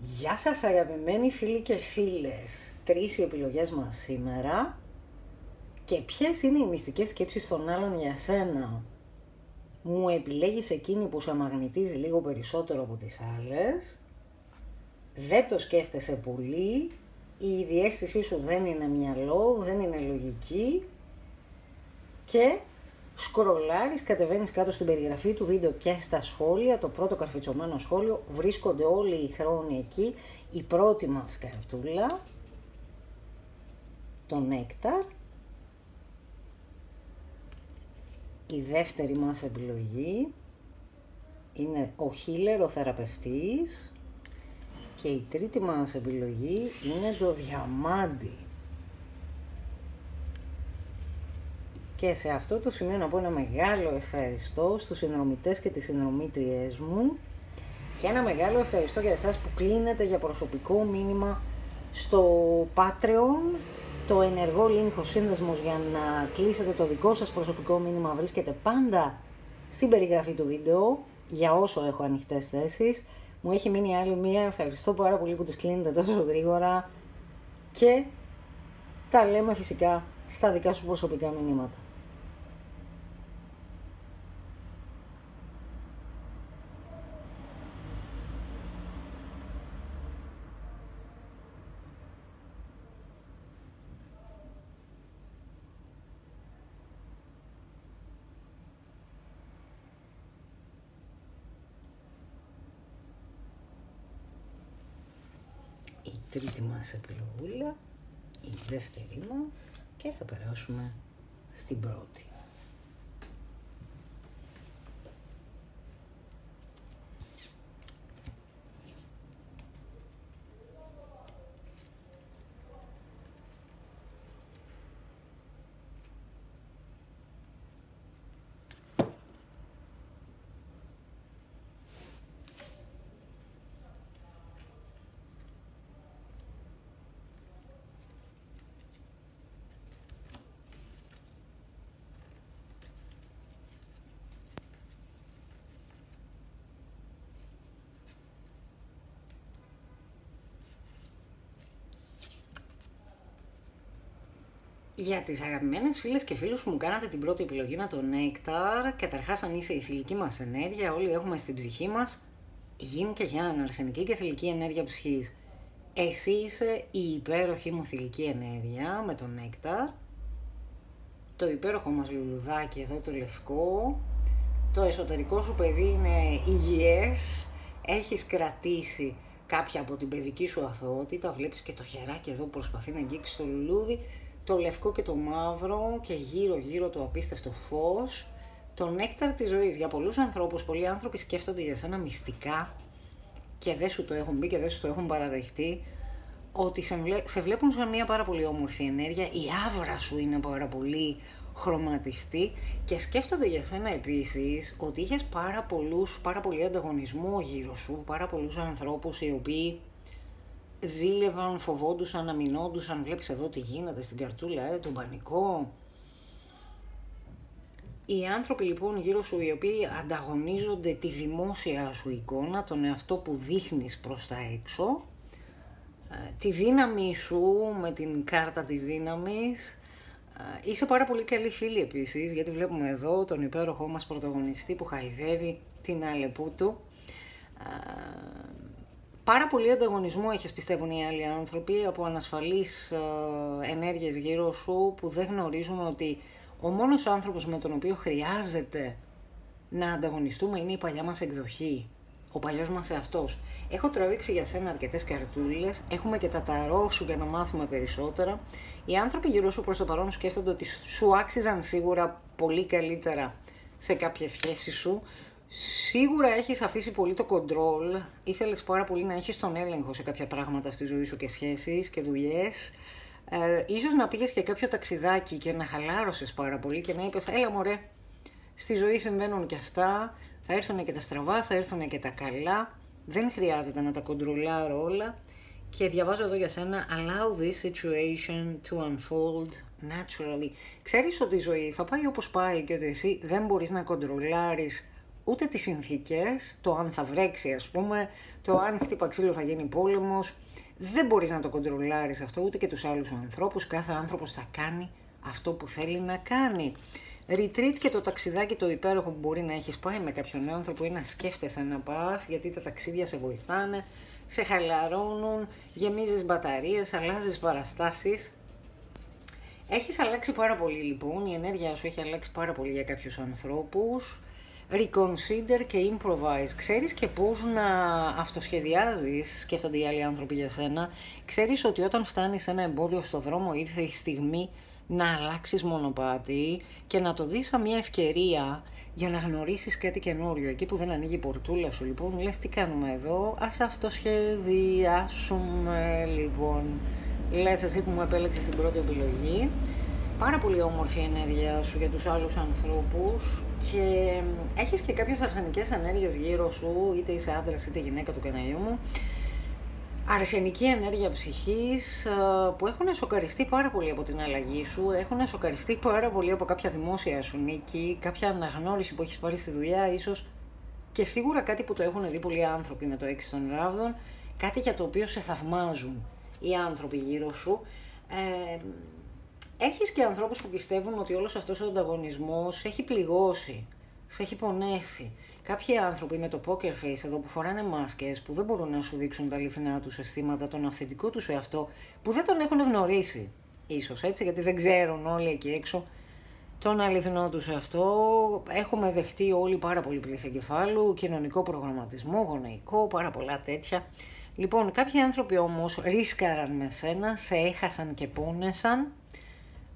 Γεια σας αγαπημένοι φίλοι και φίλες. 3 οι επιλογές μας σήμερα. Και ποιες είναι οι μυστικές σκέψεις των άλλων για σένα? Μου επιλέγεις εκείνη που σε μαγνητίζει λίγο περισσότερο από τις άλλες? Δεν το σκέφτεσαι πολύ? Η διαίσθησή σου δεν είναι μυαλό, δεν είναι λογική? Και σκρολάρεις, κατεβαίνεις κάτω στην περιγραφή του βίντεο και στα σχόλια, το πρώτο καρφιτσωμένο σχόλιο, βρίσκονται όλοι οι χρόνοι εκεί. Η πρώτη μας καρτούλα, το νέκταρ. Η δεύτερη μας επιλογή είναι ο healer, ο θεραπευτής. Και η τρίτη μας επιλογή είναι το διαμάντι. Και σε αυτό το σημείο να πω ένα μεγάλο ευχαριστώ στους συνδρομητές και τις συνδρομήτριές μου και ένα μεγάλο ευχαριστώ για εσάς που κλείνετε για προσωπικό μήνυμα στο Patreon. Το ενεργό link, ο σύνδεσμος για να κλείσετε το δικό σας προσωπικό μήνυμα βρίσκεται πάντα στην περιγραφή του βίντεο για όσο έχω ανοιχτές θέσεις. Μου έχει μείνει άλλη μία, ευχαριστώ πάρα πολύ που τις κλείνετε τόσο γρήγορα και τα λέμε φυσικά στα δικά σου προσωπικά μηνύματα. Η τρίτη μας επιλογούλα, η δεύτερη μας και θα περάσουμε στην πρώτη. Για τις αγαπημένες φίλες και φίλους που μου κάνατε την πρώτη επιλογή με το νέκταρ, καταρχάς αν είσαι η θηλυκή μας ενέργεια, όλοι έχουμε στην ψυχή μας γιν και γιάν, αρσενική και θηλυκή ενέργεια ψυχής. Εσύ είσαι η υπέροχη μου θηλυκή ενέργεια με το νέκταρ, το υπέροχο μας λουλουδάκι εδώ το λευκό, το εσωτερικό σου παιδί είναι υγιές, έχεις κρατήσει κάποια από την παιδική σου αθωότητα, βλέπεις και το χεράκι εδώ που προσπαθεί να αγγίξει το λουλούδι, το λευκό και το μαύρο και γύρω γύρω το απίστευτο φως, το νέκταρ της ζωής. Για πολλούς ανθρώπους, πολλοί άνθρωποι σκέφτονται για σένα μυστικά και δεν σου το έχουν πει και δεν σου το έχουν παραδεχτεί, ότι σε βλέπουν σαν μια πάρα πολύ όμορφη ενέργεια, η άβρα σου είναι πάρα πολύ χρωματιστή και σκέφτονται για σένα επίσης ότι είχες πάρα πολύ ανταγωνισμό γύρω σου, πάρα πολλούς ανθρώπους οι οποίοι ζήλευαν, φοβόντουσαν, αμυνόντουσαν. Βλέπεις εδώ τι γίνεται στην καρτούλα, τον πανικό. Οι άνθρωποι λοιπόν γύρω σου οι οποίοι ανταγωνίζονται τη δημόσια σου εικόνα, τον εαυτό που δείχνεις προς τα έξω, τη δύναμη σου με την κάρτα της δύναμης. Είσαι πάρα πολύ καλή φίλη επίσης, γιατί βλέπουμε εδώ τον υπέροχό μας πρωταγωνιστή που χαϊδεύει την άλεπού του. Πάρα πολύ ανταγωνισμό έχεις, πιστεύουν οι άλλοι άνθρωποι, από ανασφαλείς ενέργειες γύρω σου που δεν γνωρίζουν ότι ο μόνος άνθρωπος με τον οποίο χρειάζεται να ανταγωνιστούμε είναι η παλιά μας εκδοχή, ο παλιός μας εαυτός. Έχω τραβήξει για σένα αρκετές καρτούλες, έχουμε και τα ταρό σου για να μάθουμε περισσότερα. Οι άνθρωποι γύρω σου προς το παρόν σκέφτονται ότι σου άξιζαν σίγουρα πολύ καλύτερα σε κάποιες σχέσεις σου. Σίγουρα έχεις αφήσει πολύ το control, ήθελες πάρα πολύ να έχεις τον έλεγχο σε κάποια πράγματα στη ζωή σου και σχέσεις και δουλειές. Ίσως να πήγες και κάποιο ταξιδάκι και να χαλάρωσες πάρα πολύ και να είπες έλα μωρέ, στη ζωή συμβαίνουν και αυτά, θα έρθουν και τα στραβά, θα έρθουν και τα καλά, δεν χρειάζεται να τα κοντρολάρω όλα. Και διαβάζω εδώ για σένα, allow this situation to unfold naturally. Ξέρεις ότι η ζωή θα πάει όπως πάει και ότι εσύ δεν μπορείς να κοντρολάρεις ούτε τις συνθήκες, το αν θα βρέξει ας πούμε, το αν χτύπα ξύλο θα γίνει πόλεμος. Δεν μπορείς να το κοντρολάρεις αυτό, ούτε και τους άλλους ανθρώπους. Κάθε άνθρωπος θα κάνει αυτό που θέλει να κάνει. Retreat και το ταξιδάκι το υπέροχο που μπορεί να έχεις πάει με κάποιον άνθρωπο ή να σκέφτεσαι να πας, γιατί τα ταξίδια σε βοηθάνε, σε χαλαρώνουν, γεμίζεις μπαταρίες, αλλάζεις παραστάσεις. Έχεις αλλάξει πάρα πολύ λοιπόν, η ενέργεια σου έχει αλλάξει πάρα πολύ για κάποιους ανθρώπους. Reconsider και improvise. Ξέρεις και πώς να αυτοσχεδιάζεις, σκέφτονται οι άλλοι άνθρωποι για σένα. Ξέρεις ότι όταν φτάνεις σε ένα εμπόδιο στο δρόμο ήρθε η στιγμή να αλλάξεις μονοπάτι και να το δεις σαν μια ευκαιρία για να γνωρίσεις κάτι καινούριο. Εκεί που δεν ανοίγει η πορτούλα σου λοιπόν, λες τι κάνουμε εδώ, ας αυτοσχεδιάσουμε λοιπόν. Λες εσύ που μου επέλεξες την πρώτη επιλογή. Πάρα πολύ όμορφη ενέργεια σου για τους άλλους ανθρώπους και έχεις και κάποιες αρσενικές ενέργειες γύρω σου, είτε είσαι άντρας είτε γυναίκα του καναλιού μου. Αρσενική ενέργεια ψυχής που έχουν σοκαριστεί πάρα πολύ από την αλλαγή σου, έχουν σοκαριστεί πάρα πολύ από κάποια δημόσια σου νίκη, κάποια αναγνώριση που έχεις πάρει στη δουλειά, ίσως και σίγουρα κάτι που το έχουν δει πολλοί άνθρωποι με το 6 των ράβδων, κάτι για το οποίο σε θαυμάζουν οι άνθρωποι γύρω σου. Έχεις και ανθρώπους που πιστεύουν ότι όλος αυτός ο ανταγωνισμός έχει πληγώσει, σε έχει πονέσει. Κάποιοι άνθρωποι με το poker face εδώ που φοράνε μάσκες, που δεν μπορούν να σου δείξουν τα αληθινά τους αισθήματα, τον αυθεντικό τους εαυτό, που δεν τον έχουν γνωρίσει, ίσως έτσι, γιατί δεν ξέρουν όλοι εκεί έξω τον αληθινό τους εαυτό. Έχουμε δεχτεί όλοι πάρα πολύ πλήση εγκεφάλου, κοινωνικό προγραμματισμό, γονεϊκό, πάρα πολλά τέτοια. Λοιπόν, κάποιοι άνθρωποι όμως ρίσκαραν με σένα, σε έχασαν και πόνεσαν.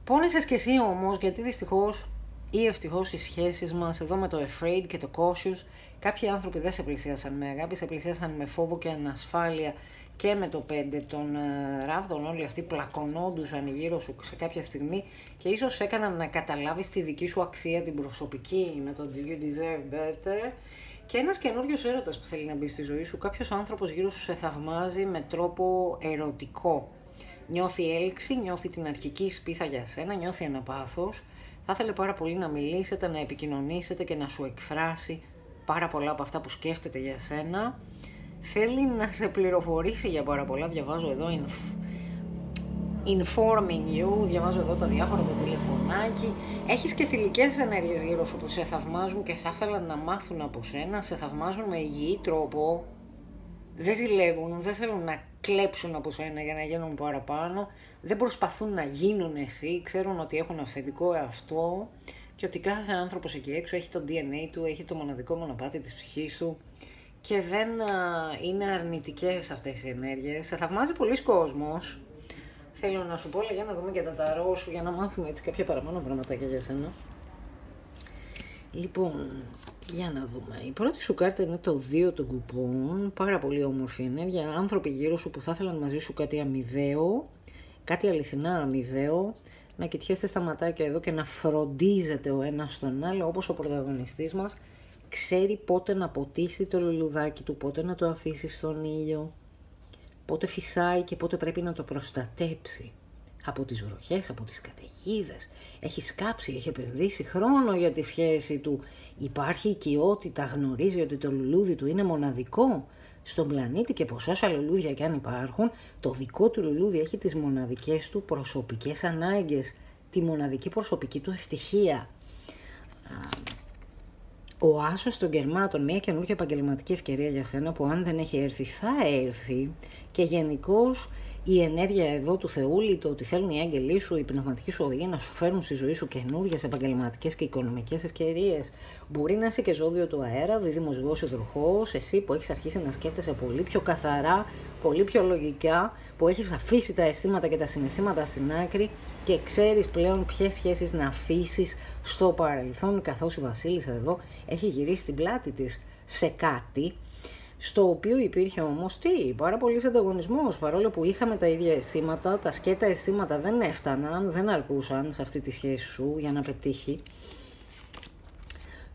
Πόνεσες κι εσύ όμως, γιατί δυστυχώς ή ευτυχώς οι σχέσεις μας εδώ με το afraid και το cautious, κάποιοι άνθρωποι δεν σε πλησίασαν με αγάπη, σε πλησίασαν με φόβο και ανασφάλεια και με το 5 των ράβδων. Όλοι αυτοί πλακωνόντουσαν γύρω σου σε κάποια στιγμή και ίσως έκαναν να καταλάβεις τη δική σου αξία, την προσωπική, με το do you deserve better. Και ένας καινούριος έρωτας που θέλει να μπει στη ζωή σου, κάποιος άνθρωπος γύρω σου σε θαυμάζει με τρόπο ερωτικό. Νιώθει έλξη, νιώθει την αρχική σπίθα για σένα, νιώθει ένα πάθος. Θα ήθελε πάρα πολύ να μιλήσετε, να επικοινωνήσετε και να σου εκφράσει πάρα πολλά από αυτά που σκέφτεται για σένα. Θέλει να σε πληροφορήσει για πάρα πολλά. Διαβάζω εδώ informing you, διαβάζω εδώ τα διάφορα, το τηλεφωνάκι. Έχεις και θηλυκές ενέργειες γύρω σου που σε θαυμάζουν και θα ήθελαν να μάθουν από σένα. Σε θαυμάζουν με υγιή τρόπο. Δεν ζηλεύουν, δεν θέλουν να κλέψουν από σένα για να γίνουν παραπάνω. Δεν προσπαθούν να γίνουν εσύ, ξέρουν ότι έχουν αυθεντικό εαυτό και ότι κάθε άνθρωπος εκεί έξω έχει το DNA του, έχει το μοναδικό μονοπάτι της ψυχής του και δεν είναι αρνητικές αυτές οι ενέργειες. Σε θαυμάζει πολλοί κόσμος. Θέλω να σου πω, για να δούμε και τα ταρό σου, για να μάθουμε έτσι κάποια παραπάνω πραγματάκια για σένα. Λοιπόν, για να δούμε. Η πρώτη σου κάρτα είναι το 2 των κουπών. Πάρα πολύ όμορφη ενέργεια. Άνθρωποι γύρω σου που θα ήθελαν μαζί σου κάτι αμοιβαίο, κάτι αληθινά αμοιβαίο. Να κοιτιέστε στα ματάκια εδώ και να φροντίζετε ο ένας τον άλλο, όπως ο πρωταγωνιστής μας ξέρει πότε να ποτίσει το λουλουδάκι του, πότε να το αφήσει στον ήλιο, πότε φυσάει και πότε πρέπει να το προστατέψει από τις βροχές, από τις καταιγίδες. Έχει σκάψει, έχει επενδύσει χρόνο για τη σχέση του. Υπάρχει οικειότητα, γνωρίζει ότι το λουλούδι του είναι μοναδικό στον πλανήτη και πως όσα λουλούδια κι αν υπάρχουν, το δικό του λουλούδι έχει τις μοναδικές του προσωπικές ανάγκες, τη μοναδική προσωπική του ευτυχία. Ο άσος των κερμάτων, μια καινούργια επαγγελματική ευκαιρία για σένα που αν δεν έχει έρθει θα έρθει και γενικώς η ενέργεια εδώ του Θεούλη, το ότι θέλουν οι άγγελοι σου, οι πνευματικοί σου οδηγοί να σου φέρουν στη ζωή σου καινούργιες επαγγελματικές και οικονομικές ευκαιρίες. Μπορεί να είσαι και ζώδιο του αέρα, δίδυμος Ζυγός υδροχόος, εσύ που έχεις αρχίσει να σκέφτεσαι πολύ πιο καθαρά, πολύ πιο λογικά, που έχεις αφήσει τα αισθήματα και τα συναισθήματα στην άκρη και ξέρεις πλέον ποιες σχέσεις να αφήσεις στο παρελθόν, καθώς η Βασίλισσα εδώ έχει γυρίσει την πλάτη της σε κάτι, στο οποίο υπήρχε όμως πάρα πολύς ανταγωνισμός, παρόλο που είχαμε τα ίδια αισθήματα, τα σκέτα αισθήματα δεν έφταναν, δεν αρκούσαν σε αυτή τη σχέση σου για να πετύχει.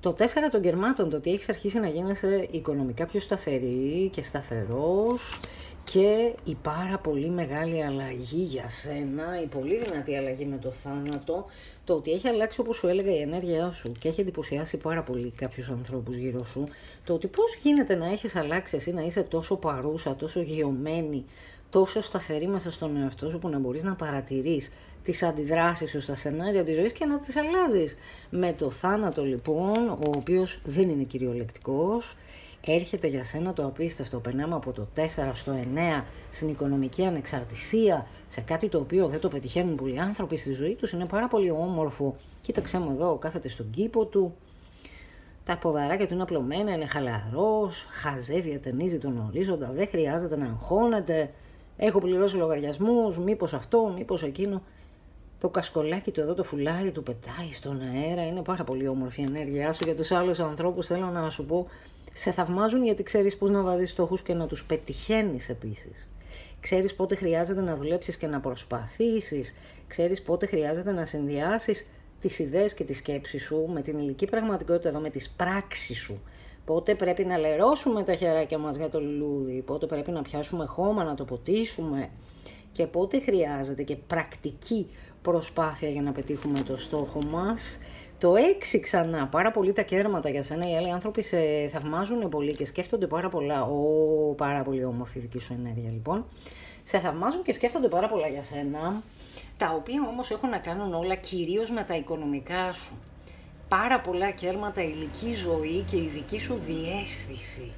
Το 4 των κερμάτων, το ότι έχεις αρχίσει να γίνεσαι οικονομικά πιο σταθερή και σταθερός, και η πάρα πολύ μεγάλη αλλαγή για σένα, η πολύ δυνατή αλλαγή με το θάνατο, το ότι έχει αλλάξει, όπως σου έλεγα, η ενέργειά σου και έχει εντυπωσιάσει πάρα πολύ κάποιους ανθρώπους γύρω σου, το ότι πώς γίνεται να έχεις αλλάξει εσύ, να είσαι τόσο παρούσα, τόσο γιωμένη, τόσο σταθερή μέσα στον εαυτό σου, που να μπορείς να παρατηρείς τις αντιδράσεις σου στα σενάρια της ζωής και να τις αλλάζεις. Με το θάνατο λοιπόν, ο οποίος δεν είναι κυριολεκτικός, έρχεται για σένα το απίστευτο. Περνάμε από το 4 στο 9 στην οικονομική ανεξαρτησία, σε κάτι το οποίο δεν το πετυχαίνουν πολλοί άνθρωποι στη ζωή τους. Είναι πάρα πολύ όμορφο. Κοίταξέ μου εδώ, κάθεται στον κήπο του, τα ποδαράκια του είναι απλωμένα, είναι χαλαρός, χαζεύει, ατενίζει τον ορίζοντα, δεν χρειάζεται να αγχώνεται. Έχω πληρώσει λογαριασμούς, μήπως αυτό, μήπως εκείνο. Το κασκολάκι του εδώ, το φουλάρι του πετάει στον αέρα, είναι πάρα πολύ όμορφη η ενέργειά σου. Για τους άλλους ανθρώπους θέλω να σου πω, σε θαυμάζουν γιατί ξέρεις πώς να βάζεις στόχους και να τους πετυχαίνεις επίσης. Ξέρεις πότε χρειάζεται να δουλέψεις και να προσπαθήσεις. Ξέρεις πότε χρειάζεται να συνδυάσεις τις ιδέες και τη σκέψη σου με την υλική πραγματικότητα εδώ, με τις πράξεις σου. Πότε πρέπει να λερώσουμε τα χεράκια μας για το λουλούδι, πότε πρέπει να πιάσουμε χώμα, να το ποτίσουμε, και πότε χρειάζεται και πρακτική προσπάθεια για να πετύχουμε το στόχο μας. Το 6 ξανά, πάρα πολύ τα κέρματα για σένα. Οι άλλοι άνθρωποι σε θαυμάζουν πολύ και σκέφτονται πάρα πολλά. Πάρα πολύ όμορφη δική σου ενέργεια λοιπόν. Σε θαυμάζουν και σκέφτονται πάρα πολλά για σένα, τα οποία όμως έχουν να κάνουν όλα κυρίως με τα οικονομικά σου. Πάρα πολλά κέρματα, ηλική ζωή και η δική σου διαίσθηση.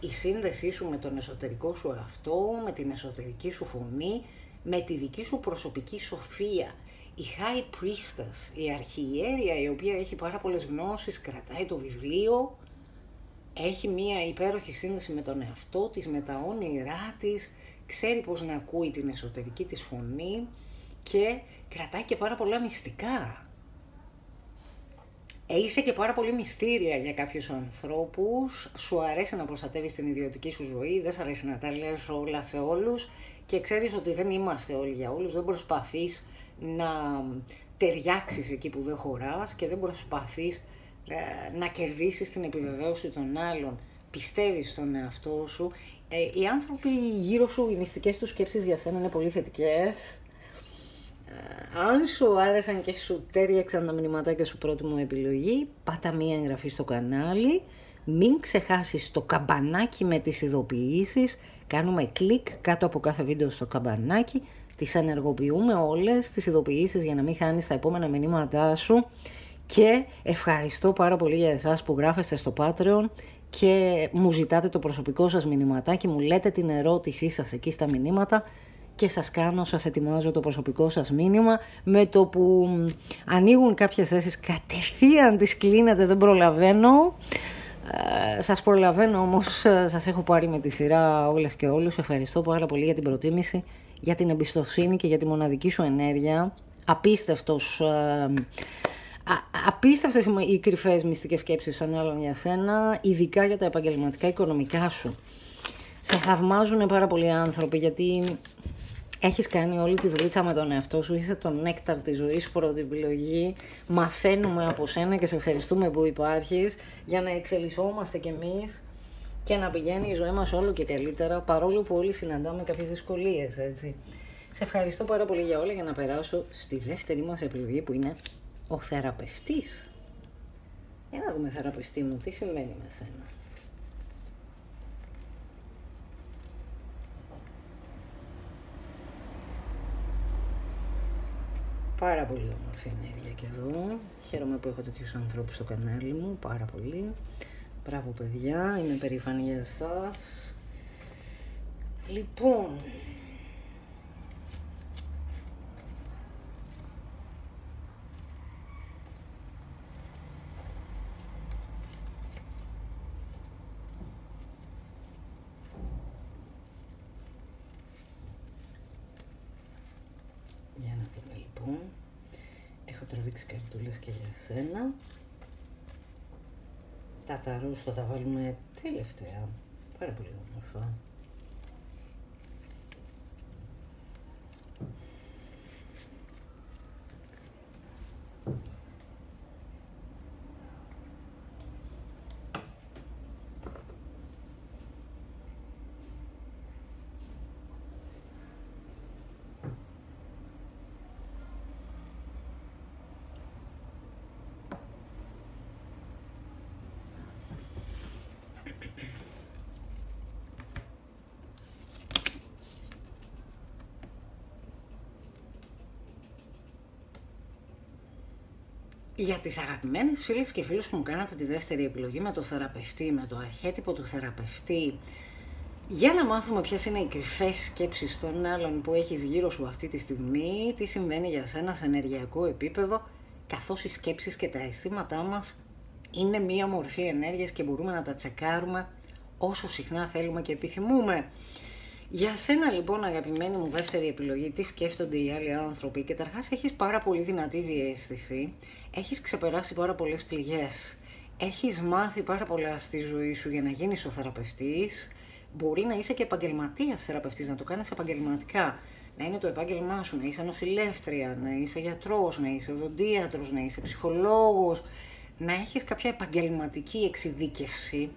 Η σύνδεσή σου με τον εσωτερικό σου εαυτό, με την εσωτερική σου φωνή, με τη δική σου προσωπική σοφία. Η High Priestess, η αρχιερέα, η οποία έχει πάρα πολλές γνώσεις, κρατάει το βιβλίο, έχει μία υπέροχη σύνδεση με τον εαυτό της, με τα όνειρά της, ξέρει πώς να ακούει την εσωτερική της φωνή και κρατάει και πάρα πολλά μυστικά. Είσαι και πάρα πολύ μυστήρια για κάποιους ανθρώπους, σου αρέσει να προστατεύεις την ιδιωτική σου ζωή, δεν σου αρέσει να τα λες όλα σε όλους και ξέρεις ότι δεν είμαστε όλοι για όλους, δεν προσπαθείς να ταιριάξεις εκεί που δεν χωράς και δεν προσπαθείς να κερδίσεις την επιβεβαίωση των άλλων. Πιστεύεις στον εαυτό σου. Οι άνθρωποι γύρω σου, οι μυστικές τους σκέψεις για σένα είναι πολύ θετικές. Αν σου άρεσαν και σου τέριαξαν τα μηνυματάκια σου, πρώτη μου επιλογή, πάτα μία εγγραφή στο κανάλι. Μην ξεχάσεις το καμπανάκι με τις ειδοποιήσεις. Κάνουμε κλικ κάτω από κάθε βίντεο στο καμπανάκι. Τις ενεργοποιούμε όλες τις ειδοποιήσεις για να μην χάνεις τα επόμενα μηνύματά σου. Και ευχαριστώ πάρα πολύ για εσάς που γράφεστε στο Patreon και μου ζητάτε το προσωπικό σας μηνυματάκι, μου λέτε την ερώτησή σας εκεί στα μηνύματα και σας ετοιμάζω το προσωπικό σας μήνυμα. Με το που ανοίγουν κάποιες θέσεις κατευθείαν τις κλείνετε, δεν προλαβαίνω. Σας προλαβαίνω όμως, σας έχω πάρει με τη σειρά όλες και όλους. Ευχαριστώ πάρα πολύ για την προτίμηση, για την εμπιστοσύνη και για τη μοναδική σου ενέργεια. Απίστευτες οι κρυφές μυστικές σκέψεις των άλλων για σένα, ειδικά για τα επαγγελματικά οικονομικά σου. Σε θαυμάζουν πάρα πολλοί άνθρωποι γιατί έχεις κάνει όλη τη δουλίτσα με τον εαυτό σου, είσαι το νέκταρ της ζωής, πρώτη επιλογή. Μαθαίνουμε από σένα και σε ευχαριστούμε που υπάρχεις για να εξελισσόμαστε κι εμείς και να πηγαίνει η ζωή μας όλο και καλύτερα, παρόλο που όλοι συναντάμε κάποιες δυσκολίες, έτσι. Σε ευχαριστώ πάρα πολύ για όλα, για να περάσω στη δεύτερη μας επιλογή που είναι ο θεραπευτής. Για να δούμε, θεραπευτή μου, τι συμβαίνει με σένα. Πάρα πολύ όμορφη ενέργεια και εδώ. Χαίρομαι που έχω τέτοιους ανθρώπους στο κανάλι μου, πάρα πολύ. Μπράβο παιδιά, είμαι περήφανη για εσάς. Λοιπόν, για να δούμε λοιπόν. Έχω τραβήξει καρτούλες και για σένα. Τα ταρούς θα τα βάλουμε τελευταία. Πάρα πολύ όμορφα. Για τις αγαπημένες φίλες και φίλους που μου κάνατε τη δεύτερη επιλογή με το θεραπευτή, με το αρχέτυπο του θεραπευτή, για να μάθουμε ποιες είναι οι κρυφές σκέψεις των άλλων που έχεις γύρω σου αυτή τη στιγμή, τι συμβαίνει για σένα σε ενεργειακό επίπεδο, καθώς οι σκέψεις και τα αισθήματά μας είναι μία μορφή ενέργειας και μπορούμε να τα τσεκάρουμε όσο συχνά θέλουμε και επιθυμούμε. Για σένα λοιπόν, αγαπημένη μου δεύτερη επιλογή, τι σκέφτονται οι άλλοι άνθρωποι? Καταρχάς έχεις πάρα πολύ δυνατή διαίσθηση, έχεις ξεπεράσει πάρα πολλές πληγές, έχεις μάθει πάρα πολλά στη ζωή σου για να γίνεις ο θεραπευτής. Μπορεί να είσαι και επαγγελματίας θεραπευτής, να το κάνεις επαγγελματικά, να είναι το επάγγελμά σου, να είσαι νοσηλεύτρια, να είσαι γιατρός, να είσαι οδοντίατρος, να είσαι ψυχολόγος, να έχεις κάποια επαγγελματική εξειδίκευση.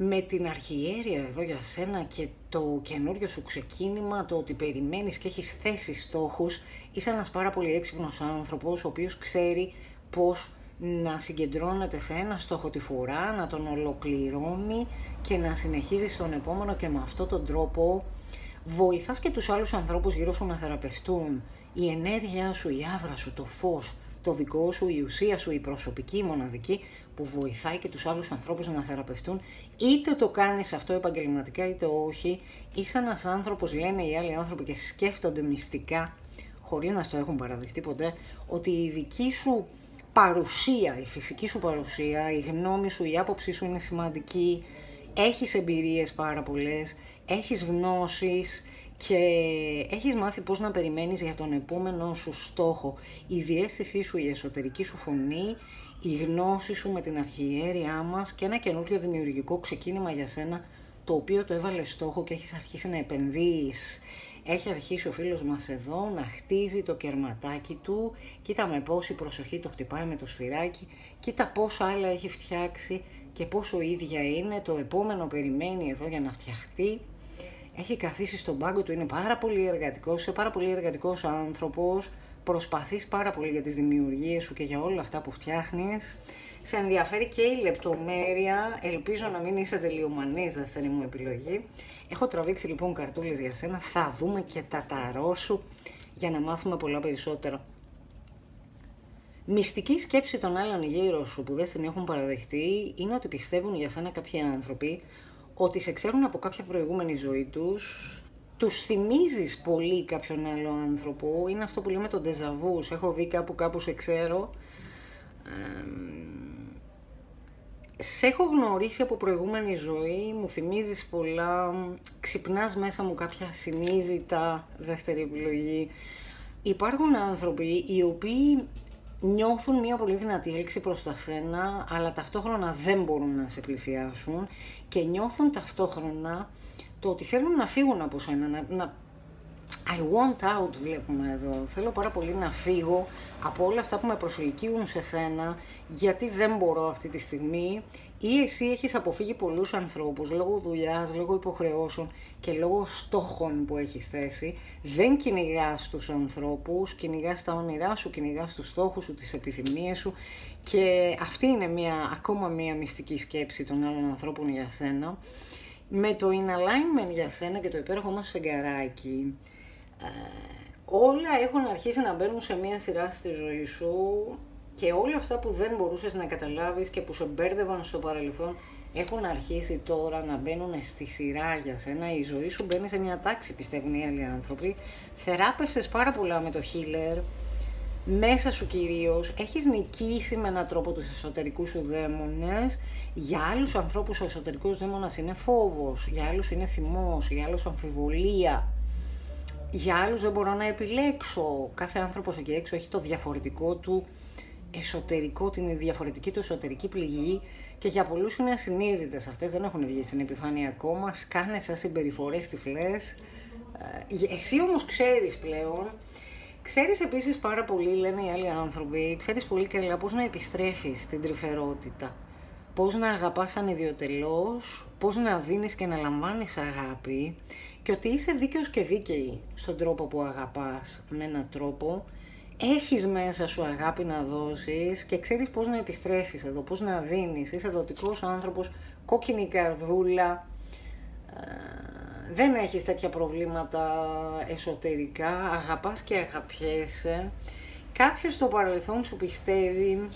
Με την αρχιέρεια εδώ για σένα και το καινούριο σου ξεκίνημα, το ότι περιμένεις και έχεις θέσει στόχους, είσαι ένας πάρα πολύ έξυπνος άνθρωπος, ο οποίος ξέρει πώς να συγκεντρώνεται σε ένα στόχο τη φορά, να τον ολοκληρώνει και να συνεχίζει στον επόμενο, και με αυτόν τον τρόπο βοηθάς και τους άλλους ανθρώπους γύρω σου να θεραπευτούν. Η ενέργεια σου, η άβρα σου, το φως, το δικό σου, η ουσία σου, η προσωπική, η μοναδική, που βοηθάει και τους άλλους ανθρώπους να θεραπευτούν, είτε το κάνεις αυτό επαγγελματικά είτε όχι. Είσαι ένας άνθρωπος, λένε οι άλλοι άνθρωποι και σκέφτονται μυστικά, χωρίς να στο έχουν παραδεχτεί ποτέ, ότι η δική σου παρουσία, η φυσική σου παρουσία, η γνώμη σου, η άποψή σου είναι σημαντική, έχεις εμπειρίες πάρα πολλές, έχεις γνώσεις και έχεις μάθει πώς να περιμένεις για τον επόμενο σου στόχο. Η διαίσθησή σου, η εσωτερική σου φωνή, η γνώση σου με την αρχιέρειά μας και ένα καινούριο δημιουργικό ξεκίνημα για σένα, το οποίο το έβαλε στόχο και έχεις αρχίσει να επενδύεις. Έχει αρχίσει ο φίλος μας εδώ να χτίζει το κερματάκι του, κοίτα με πόση προσοχή το χτυπάει με το σφυράκι, κοίτα πόσα άλλα έχει φτιάξει και πόσο ίδια είναι, το επόμενο περιμένει εδώ για να φτιαχτεί. Έχει καθίσει στον πάγκο του, είναι πάρα πολύ εργατικός, είσαι πάρα πολύ εργατικός άνθρωπος, προσπαθείς πάρα πολύ για τις δημιουργίες σου και για όλα αυτά που φτιάχνεις. Σε ενδιαφέρει και η λεπτομέρεια, ελπίζω να μην είσαι τελειομανής, δεύτερη μου επιλογή. Έχω τραβήξει λοιπόν καρτούλες για σένα, θα δούμε και τα ταρό σου για να μάθουμε πολλά περισσότερα. Μυστική σκέψη των άλλων γύρω σου που δεν την έχουν παραδεχτεί είναι ότι πιστεύουν για σένα κάποιοι άνθρωποι ότι σε ξέρουν από κάποια προηγούμενη ζωή τους θυμίζεις πολύ κάποιον άλλο άνθρωπο, είναι αυτό που λέμε το ντεζαβού, έχω δει κάπου σε ξέρω, σε έχω γνωρίσει από προηγούμενη ζωή, μου θυμίζεις πολλά, ξυπνάς μέσα μου κάποια συνείδητα, δεύτερη επιλογή. Υπάρχουν άνθρωποι οι οποίοι νιώθουν μια πολύ δυνατή έλξη προς τα σένα, αλλά ταυτόχρονα δεν μπορούν να σε πλησιάσουν και νιώθουν ταυτόχρονα το ότι θέλουν να φύγουν από σένα, I want out βλέπουμε εδώ, θέλω πάρα πολύ να φύγω από όλα αυτά που με προσελκύουν σε σένα, γιατί δεν μπορώ αυτή τη στιγμή, ή εσύ έχεις αποφύγει πολλούς ανθρώπους λόγω δουλειάς, λόγω υποχρεώσεων και λόγω στόχων που έχεις θέσει, δεν κυνηγάς τους ανθρώπους, κυνηγάς τα όνειρά σου, κυνηγάς τους στόχους σου, τις επιθυμίες σου, και αυτή είναι ακόμα μία μυστική σκέψη των άλλων ανθρώπων για σένα. Με το in alignment για σένα και το υπέροχο μας φεγγαράκι, όλα έχουν αρχίσει να μπαίνουν σε μία σειρά στη ζωή σου και όλα αυτά που δεν μπορούσες να καταλάβεις και που σε μπέρδευαν στο παρελθόν έχουν αρχίσει τώρα να μπαίνουν στη σειρά για σένα. Η ζωή σου μπαίνει σε μια τάξη, πιστεύουν οι άλλοι άνθρωποι. Θεράπευσες πάρα πολλά με το healer, μέσα σου κυρίως, έχεις νικήσει με έναν τρόπο τους εσωτερικούς σου δαίμονες. Για άλλους ανθρώπους ο εσωτερικός δαίμονας είναι φόβος, για άλλους είναι θυμός, για άλλους αμφιβολία, για άλλους δεν μπορώ να επιλέξω. Κάθε άνθρωπος εκεί έξω έχει το διαφορετικό του εσωτερικό, την διαφορετική του εσωτερική πληγή και για πολλούς είναι ασυνείδητες αυτές, δεν έχουν βγει στην επιφάνεια ακόμα, σκάνε σαν συμπεριφορές τυφλές. Εσύ όμως ξέρεις πλέον. Ξέρεις επίσης πάρα πολύ, λένε οι άλλοι άνθρωποι, ξέρεις πολύ καλά πώς να επιστρέφεις την τρυφερότητα, πώς να αγαπάς ανιδιοτελώς, πώς να δίνεις και να λαμβάνεις αγάπη και ότι είσαι δίκαιος και δίκαιη στον τρόπο που αγαπάς με έναν τρόπο, έχεις μέσα σου αγάπη να δώσεις και ξέρεις πώς να επιστρέφεις εδώ, πώς να δίνεις, είσαι δοτικός άνθρωπος, κόκκινη καρδούλα, δεν έχεις τέτοια προβλήματα εσωτερικά, αγαπάς και αγαπιέσαι Κάποιος στο παρελθόν σου πιστεύει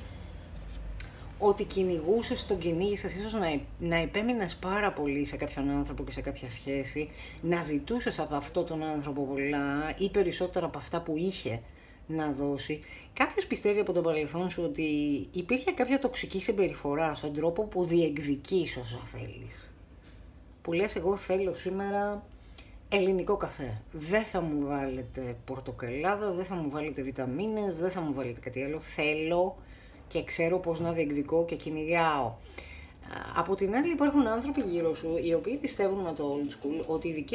ότι κυνηγούσες τον κυνήγησες, ίσως να επέμεινες πάρα πολύ σε κάποιον άνθρωπο και σε κάποια σχέση, να ζητούσες από αυτόν τον άνθρωπο πολλά ή περισσότερα από αυτά που είχε να δώσει. Κάποιος πιστεύει από τον παρελθόν σου ότι υπήρχε κάποια τοξική συμπεριφορά στον τρόπο που διεκδικείς όσα θέλεις. Που λες, εγώ θέλω σήμερα ελληνικό καφέ. Δεν θα μου βάλετε πορτοκαλάδα, δεν θα μου βάλετε βιταμίνες, δεν θα μου βάλετε κάτι άλλο. Θέλω και ξέρω πώς να διεκδικώ και κυνηγάω. Από την άλλη υπάρχουν άνθρωποι γύρω σου οι οποίοι πιστεύουν με το old school ότι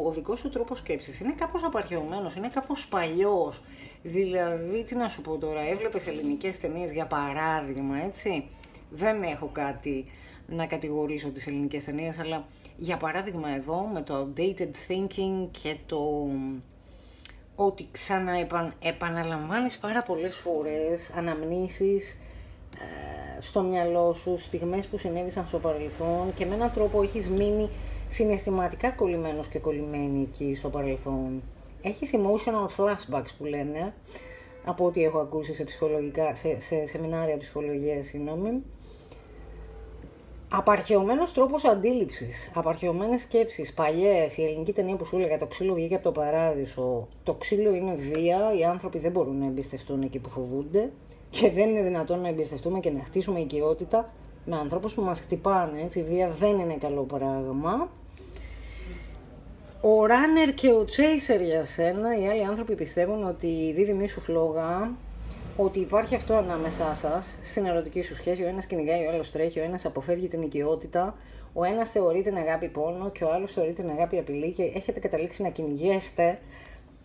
ο δικός σου τρόπος σκέψης είναι κάπως απαρχαιωμένος, είναι κάπως παλιός. Δηλαδή, τι να σου πω τώρα, έβλεπες ελληνικές ταινίες για παράδειγμα, έτσι. Δεν έχω κάτι να κατηγορήσω τις ελληνικές ταινίες, αλλά για παράδειγμα εδώ με το outdated thinking και το ότι επαναλαμβάνεις πάρα πολλές φορές αναμνήσεις στο μυαλό σου, στιγμές που συνέβησαν στο παρελθόν και με έναν τρόπο έχεις μείνει συναισθηματικά κολλημένος και κολλημένη εκεί στο παρελθόν. Έχεις emotional flashbacks που λένε, από ό,τι έχω ακούσει σε σεμινάρια ψυχολογίας, συγγνώμη. Απαρχαιωμένος τρόπος αντίληψης, απαρχαιωμένες σκέψεις, παλιές, η ελληνική ταινία που σου έλεγα, το ξύλο βγήκε από το παράδεισο, το ξύλο είναι βία, οι άνθρωποι δεν μπορούν να εμπιστευτούν εκεί που φοβούνται και δεν είναι δυνατόν να εμπιστευτούμε και να χτίσουμε οικειότητα με ανθρώπους που μας χτυπάνε, έτσι, η βία δεν είναι καλό πράγμα. Ο runner και ο chaser για σένα, οι άλλοι άνθρωποι πιστεύουν ότι η δίδυμή σου φλόγα, ότι υπάρχει αυτό ανάμεσά σας, στην ερωτική σου σχέση, ο ένας κυνηγάει, ο άλλος τρέχει, ο ένας αποφεύγει την οικειότητα, ο ένας θεωρεί την αγάπη πόνο και ο άλλος θεωρεί την αγάπη απειλή και έχετε καταλήξει να κυνηγέστε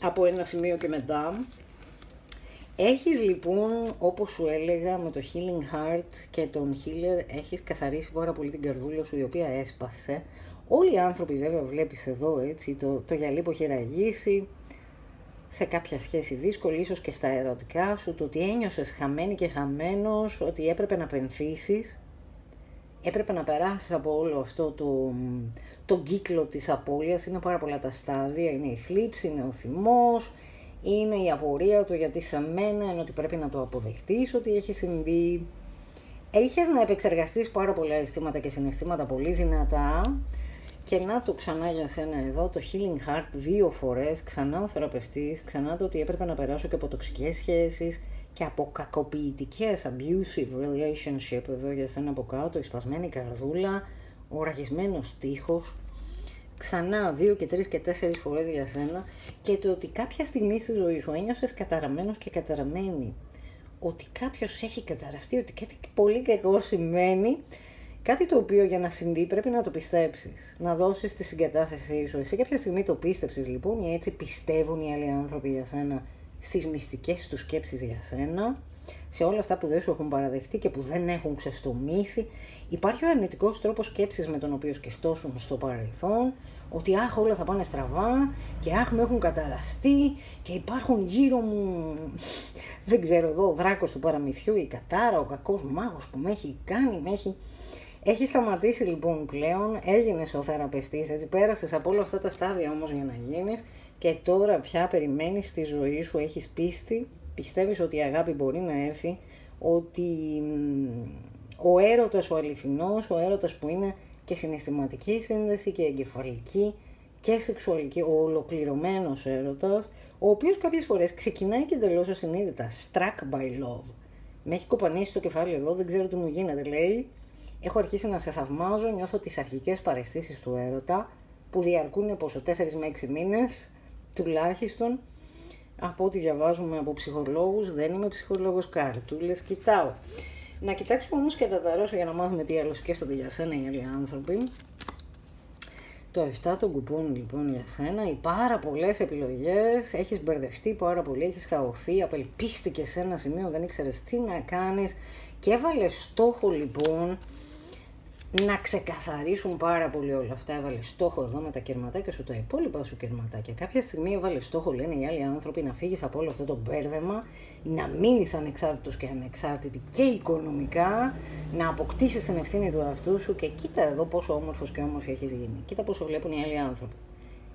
από ένα σημείο και μετά. Έχεις λοιπόν, όπως σου έλεγα, με το Healing Heart και τον Healer, έχεις καθαρίσει πάρα πολύ την καρδούλα σου, η οποία έσπασε. Όλοι οι άνθρωποι βέβαια βλέπεις εδώ, έτσι, το γυαλί που έχει ραγίσει, σε κάποια σχέση δύσκολη, ίσως και στα ερωτικά σου, το ότι ένιωσες χαμένη και χαμένος, ότι έπρεπε να πενθήσεις, έπρεπε να περάσεις από όλο αυτό τον κύκλο της απώλειας. Είναι πάρα πολλά τα στάδια, είναι η θλίψη, είναι ο θυμός, είναι η απορία, το γιατί σε μένα, ενώ ότι πρέπει να το αποδεχτείς ότι έχει συμβεί. Έχεις να επεξεργαστείς πάρα πολλά αισθήματα και συναισθήματα πολύ δυνατά. Και να το ξανά για σένα εδώ, το Healing Heart 2 φορές, ξανά ο θεραπευτής, ξανά το ότι έπρεπε να περάσω και από τοξικές σχέσεις και από κακοποιητικές, abusive relationship εδώ για σένα από κάτω, η σπασμένη καρδούλα, ο ραγισμένος τείχος, ξανά 2 και 3 και 4 φορές για σένα και το ότι κάποια στιγμή στη ζωή σου ένιωσες καταραμένος και καταραμένη, ότι κάποιος έχει καταραστεί, ότι κάτι πολύ κακό σημαίνει. Κάτι το οποίο για να συμβεί πρέπει να το πιστέψεις, να δώσεις τη συγκατάθεσή σου. Εσύ κάποια στιγμή το πίστεψες λοιπόν, ή έτσι πιστεύουν οι άλλοι άνθρωποι για σένα, στις μυστικές τους σκέψεις για σένα, σε όλα αυτά που δεν σου έχουν παραδεχτεί και που δεν έχουν ξεστομίσει. Υπάρχει ο αρνητικός τρόπος σκέψης με τον οποίο σκεφτόσουν στο παρελθόν, ότι αχ όλα θα πάνε στραβά και αχ με έχουν καταραστεί και υπάρχουν γύρω μου, δεν ξέρω εδώ, ο δράκος του παραμυθιού, η κατάρα, ο κακός μάγος που με έχει κάνει, Έχει σταματήσει λοιπόν πλέον, έγινες ο θεραπευτής, έτσι, πέρασες από όλα αυτά τα στάδια όμως για να γίνεις και τώρα πια περιμένεις στη ζωή σου, έχεις πίστη, πιστεύεις ότι η αγάπη μπορεί να έρθει, ότι ο έρωτας ο αληθινός, ο έρωτας που είναι και συναισθηματική σύνδεση και εγκεφαλική και σεξουαλική, ο ολοκληρωμένος έρωτας, ο οποίος κάποιες φορές ξεκινάει και εντελώς ασυνείδητα, struck by love. Με έχει κοπανίσει το κεφάλι εδώ, δεν ξέρω τι μου γίνεται, λέει. Έχω αρχίσει να σε θαυμάζω, νιώθω τις αρχικές παραισθήσεις του έρωτα, που διαρκούν πόσο 4 με 6 μήνες, τουλάχιστον, από ό,τι διαβάζουμε από ψυχολόγους. Δεν είμαι ψυχολόγος, καρτούλες κοιτάω. Να κοιτάξουμε όμως και τα ταρόσο για να μάθουμε τι άλλο σκέφτονται για σένα οι άλλοι άνθρωποι. Το 7 των κουπών λοιπόν για σένα, οι πάρα πολλές επιλογές, έχεις μπερδευτεί πάρα πολύ, έχεις χαωθεί, απελπίστηκες σε ένα σημείο, δεν ήξερες τι να κάνεις και έβαλες στόχο λοιπόν να ξεκαθαρίσουν πάρα πολύ όλα αυτά. Έβαλε στόχο εδώ με τα κερματάκια σου, τα υπόλοιπα σου κερματάκια. Κάποια στιγμή έβαλε στόχο, λένε οι άλλοι άνθρωποι, να φύγεις από όλο αυτό το μπέρδεμα, να μείνεις ανεξάρτητος και ανεξάρτητη και οικονομικά, να αποκτήσεις την ευθύνη του εαυτού σου και κοίτα εδώ πόσο όμορφος και όμορφη έχεις γίνει. Κοίτα πόσο βλέπουν οι άλλοι άνθρωποι.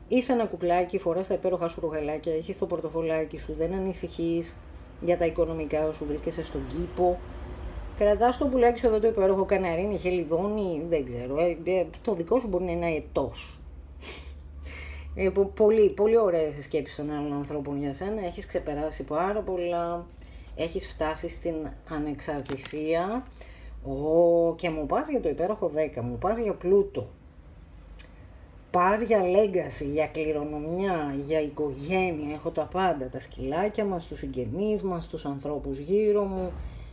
Είσαι ένα κουκλάκι, φοράς τα υπέροχα σου ρουχαλάκια, έχεις το πορτοφολάκι σου, δεν ανησυχείς. για τα οικονομικά σου, βρίσκεσαι στον κήπο. Κρατάς το πουλάκι σου εδώ το υπέροχο καναρίνι, χελιδόνι, δεν ξέρω, το δικό σου μπορεί να είναι ετός. Πολύ, πολύ ωραίες οι σκέψεις των άλλων ανθρώπων για σένα, έχεις ξεπεράσει πάρα πολλά, έχεις φτάσει στην ανεξαρτησία. Και μου πας για το υπέροχο 10, μου πας για πλούτο. Πας για legacy, για κληρονομιά, για οικογένεια, έχω τα πάντα, τα σκυλάκια μας, τους συγγενείς μας, τους ανθρώπους γύρω μου,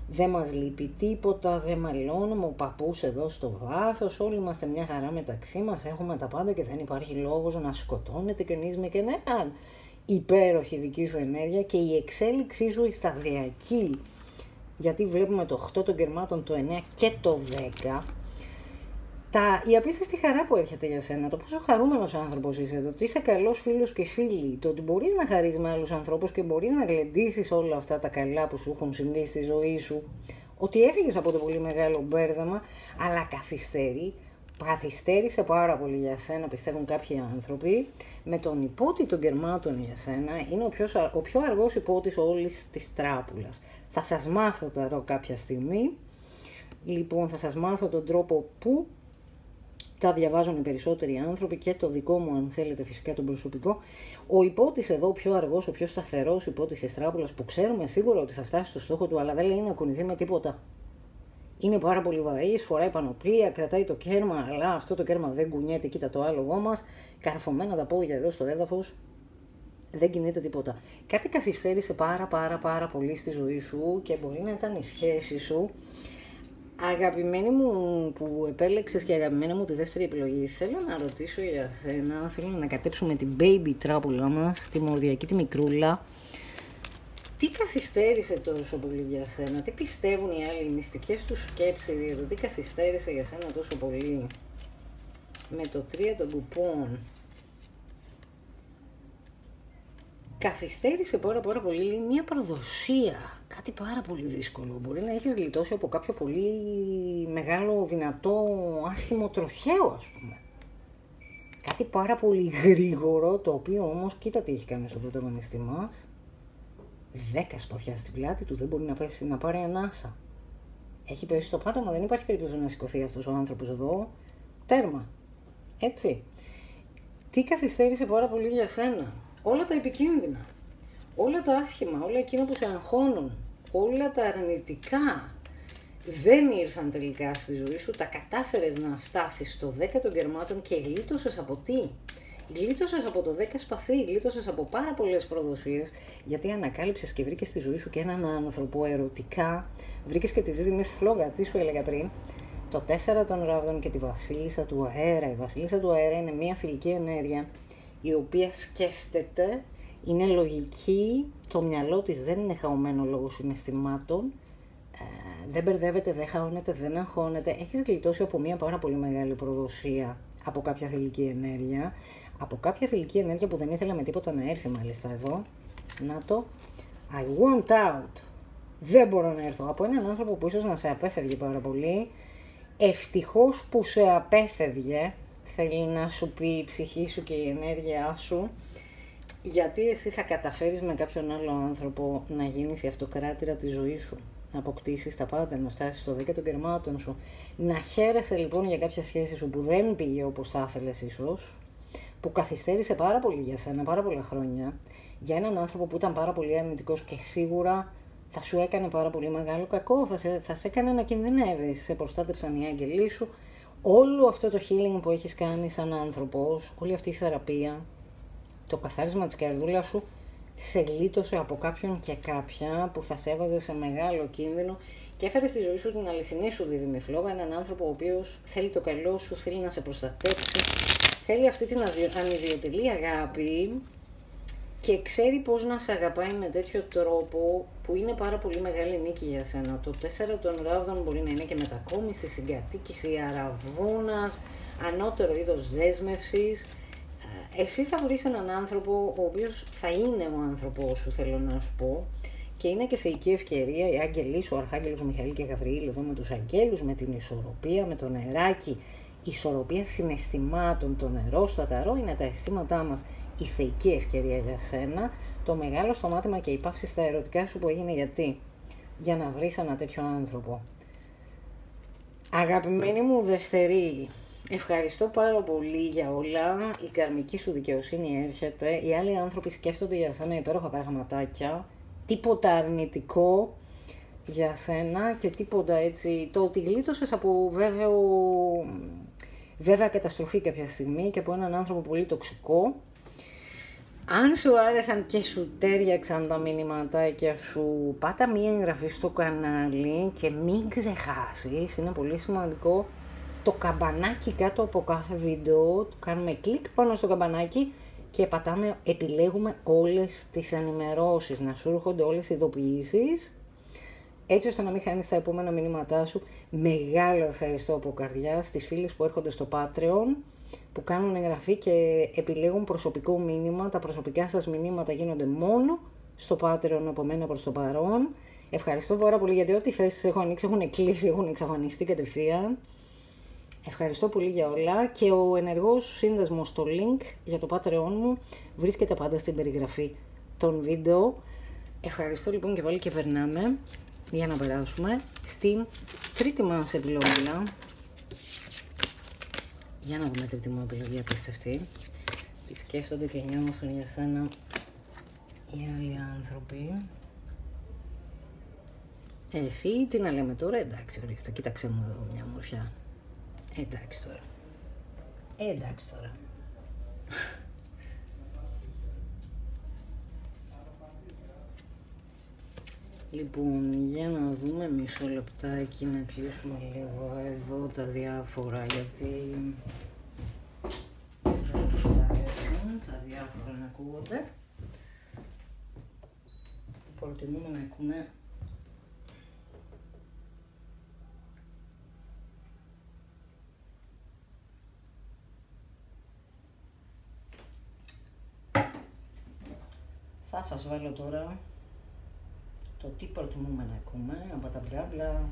δεν μας λείπει τίποτα, δεν μαλώνουμε, ο παππούς εδώ στο βάθος, όλοι είμαστε μια χαρά μεταξύ μας, έχουμε τα πάντα και δεν υπάρχει λόγος να σκοτώνεται κανείς με κανέναν. Υπέροχη δική σου ενέργεια και η εξέλιξή σου η σταδιακή, γιατί βλέπουμε το 8 των κερμάτων, το 9 και το 10, η απίστευτη χαρά που έρχεται για σένα, το πόσο χαρούμενος άνθρωπος είσαι, το ότι είσαι καλός φίλος και φίλη, το ότι μπορείς να χαρείς με άλλους ανθρώπους και μπορείς να γλεντήσεις όλα αυτά τα καλά που σου έχουν συμβεί στη ζωή σου, ότι έφυγες από το πολύ μεγάλο μπέρδεμα, αλλά καθυστέρησε πάρα πολύ για σένα, πιστεύουν κάποιοι άνθρωποι, με τον υπότη των κερμάτων για σένα, είναι ο πιο αργός υπότης όλης της τράπουλας. Θα σας μάθω τώρα κάποια στιγμή, λοιπόν θα σας μάθω τον τρόπο που τα διαβάζουν οι περισσότεροι άνθρωποι και το δικό μου αν θέλετε φυσικά τον προσωπικό. Ο υπότης εδώ, ο πιο αργός, ο πιο σταθερός υπότης της τράπουλας που ξέρουμε σίγουρα ότι θα φτάσει στο στόχο του, αλλά δεν λέει να κουνηθεί με τίποτα. Είναι πάρα πολύ βαρύς, φοράει πανοπλία, κρατάει το κέρμα, αλλά αυτό το κέρμα δεν κουνιέται, κοίτα το άλογό μας, καρφωμένα τα πόδια εδώ στο έδαφος, δεν κινείται τίποτα. Κάτι καθυστέρησε πάρα πολύ στη ζωή σου και μπορεί να ήταν η σχέση σου. Αγαπημένη μου που επέλεξες και αγαπημένη μου τη δεύτερη επιλογή, θέλω να ρωτήσω για σένα, θέλω να ανακατέψουμε την baby τράπουλα μας, τη μορδιακή τη μικρούλα. Τι καθυστέρησε τόσο πολύ για σένα, τι πιστεύουν οι άλλοι, οι μυστικές τους σκέψεις για το τι καθυστέρησε για σένα τόσο πολύ. Με το 3 των κουπών. Καθυστέρησε πάρα πολύ μια προδοσία. Κάτι πάρα πολύ δύσκολο. Μπορεί να έχεις γλιτώσει από κάποιο πολύ μεγάλο, δυνατό, άσχημο τροχαίο, ας πούμε. Κάτι πάρα πολύ γρήγορο, το οποίο όμως, κοίτα τι έχει κάνει στον πρωταγωνιστή μας. 10 σπαθιά στην πλάτη του, δεν μπορεί να πέσει, να πάρει ανάσα. Έχει πέσει στο πάτωμα, δεν υπάρχει περίπτωση να σηκωθεί αυτός ο άνθρωπος εδώ. Τέρμα. Έτσι. Τι καθυστέρησε πάρα πολύ για σένα. Όλα τα επικίνδυνα. Όλα τα άσχημα, όλα εκείνα που σε αγχώνουν, όλα τα αρνητικά δεν ήρθαν τελικά στη ζωή σου, τα κατάφερες να φτάσεις στο 10 των κερμάτων και γλίτωσες από τι? Γλίτωσες από το 10 σπαθί, γλίτωσες από πάρα πολλές προδοσίες, γιατί ανακάλυψες και βρήκες στη ζωή σου και έναν άνθρωπο ερωτικά, βρήκες και τη δίδυμη σου φλόγα, τι σου έλεγα πριν, το 4 των ράβδων και τη βασίλισσα του αέρα. Η βασίλισσα του αέρα είναι μια θηλυκή ενέργεια, η οποία σκέφτεται, είναι λογική, το μυαλό της δεν είναι χαωμένο λόγω συναισθημάτων, δεν μπερδεύεται, δεν χαώνεται, δεν αγχώνεται. Έχεις γλιτώσει από μια πάρα πολύ μεγάλη προδοσία, από κάποια θηλυκή ενέργεια, από κάποια θηλυκή ενέργεια που δεν ήθελα με τίποτα να έρθει μάλιστα εδώ. Να το. I want out. Δεν μπορώ να έρθω. Από έναν άνθρωπο που ίσως να σε απέφευγε πάρα πολύ. Ευτυχώς που σε απέφευγε, θέλει να σου πει η ψυχή σου και η ενέργειά σου, γιατί εσύ θα καταφέρεις με κάποιον άλλο άνθρωπο να γίνεις η αυτοκράτηρα της ζωής σου, να αποκτήσεις τα πάντα, να φτάσεις στο 10 των κερμάτων σου, να χαίρεσαι λοιπόν για κάποια σχέση σου που δεν πήγε όπως θα ήθελες ίσως, που καθυστέρησε πάρα πολύ για σένα, πάρα πολλά χρόνια, για έναν άνθρωπο που ήταν πάρα πολύ αρνητικός και σίγουρα θα σου έκανε πάρα πολύ μεγάλο κακό, θα σε έκανε να κινδυνεύεις, σε προστάτεψαν οι άγγελοι σου, όλο αυτό το healing που έχεις κάνει σαν άνθρωπος, όλη αυτή η θεραπεία, το καθάρισμα της καρδούλας σου σε γλίτωσε από κάποιον και κάποια που θα σε έβαζε σε μεγάλο κίνδυνο και έφερε στη ζωή σου την αληθινή σου δίδυμη φλόγα, έναν άνθρωπο ο οποίος θέλει το καλό σου, θέλει να σε προστατέψει, θέλει αυτή την ανιδιοτελή αγάπη και ξέρει πώς να σε αγαπάει με τέτοιο τρόπο που είναι πάρα πολύ μεγάλη νίκη για σένα. Το 4 των ράβδων μπορεί να είναι και μετακόμιση, συγκατοίκηση, αραβώνας, ανώτερο είδος δέσμευσης. Εσύ θα βρεις έναν άνθρωπο ο οποίος θα είναι ο άνθρωπός σου, θέλω να σου πω, και είναι και θεϊκή ευκαιρία, οι άγγελοι σου, ο Αρχάγγελος Μιχαήλ και Γαβριήλ, εδώ με τους αγγέλους, με την ισορροπία, με το νεράκι, η ισορροπία συναισθημάτων, το νερό στα ταρό είναι τα αισθήματά μας η θεϊκή ευκαιρία για σένα, το μεγάλο σταμάτημα και η παύση στα ερωτικά σου που έγινε γιατί. Για να βρεις ένα τέτοιο άνθρωπο. Αγαπημένη μου Δευτερή, ευχαριστώ πάρα πολύ για όλα, η καρμική σου δικαιοσύνη έρχεται, οι άλλοι άνθρωποι σκέφτονται για σένα υπέροχα πραγματάκια, τίποτα αρνητικό για σένα και τίποτα έτσι, το ότι γλίτωσες από βέβαια καταστροφή κάποια στιγμή και από έναν άνθρωπο πολύ τοξικό. Αν σου άρεσαν και σου τέριαξαν τα μηνυματάκια σου, πάτα μία εγγραφή στο κανάλι και μην ξεχάσεις, είναι πολύ σημαντικό, το καμπανάκι κάτω από κάθε βίντεο, κάνουμε κλικ πάνω στο καμπανάκι και επιλέγουμε όλες τις ενημερώσεις, να σου έρχονται όλες οι ειδοποιήσεις, έτσι ώστε να μην χάνεις τα επόμενα μηνύματά σου. Μεγάλο ευχαριστώ από καρδιά στις φίλες που έρχονται στο Patreon, που κάνουν εγγραφή και επιλέγουν προσωπικό μήνυμα. Τα προσωπικά σας μηνύματα γίνονται μόνο στο Patreon από μένα προς το παρόν. Ευχαριστώ πάρα πολύ γιατί ό,τι θέσεις έχω ανοίξει έχουν κλείσει, έχουν εξαφανιστεί κατευθείαν. Ευχαριστώ πολύ για όλα και ο ενεργός σύνδεσμος στο link για το Patreon μου βρίσκεται πάντα στην περιγραφή των βίντεο. Ευχαριστώ λοιπόν και πάλι και περνάμε για να περάσουμε στην τρίτη μας επιλογή. Για να δούμε τρίτη μου επιλογή απίστευτη. Τι σκέφτονται και νιώθουν για σένα οι άλλοι άνθρωποι. Εσύ τι να λέμε τώρα, εντάξει ορίστε, κοίταξε μου εδώ μια μορφιά. Εντάξει τώρα. Εντάξει τώρα. Λοιπόν, για να δούμε μισό λεπτάκι να κλείσουμε λίγο εδώ τα διάφορα γιατί τα διάφορα να ακούγονται. Προτιμούμε να ακούμε θα σας βάλω τώρα το τι προτιμούμε να ακούμε από τα μπλα μπλα.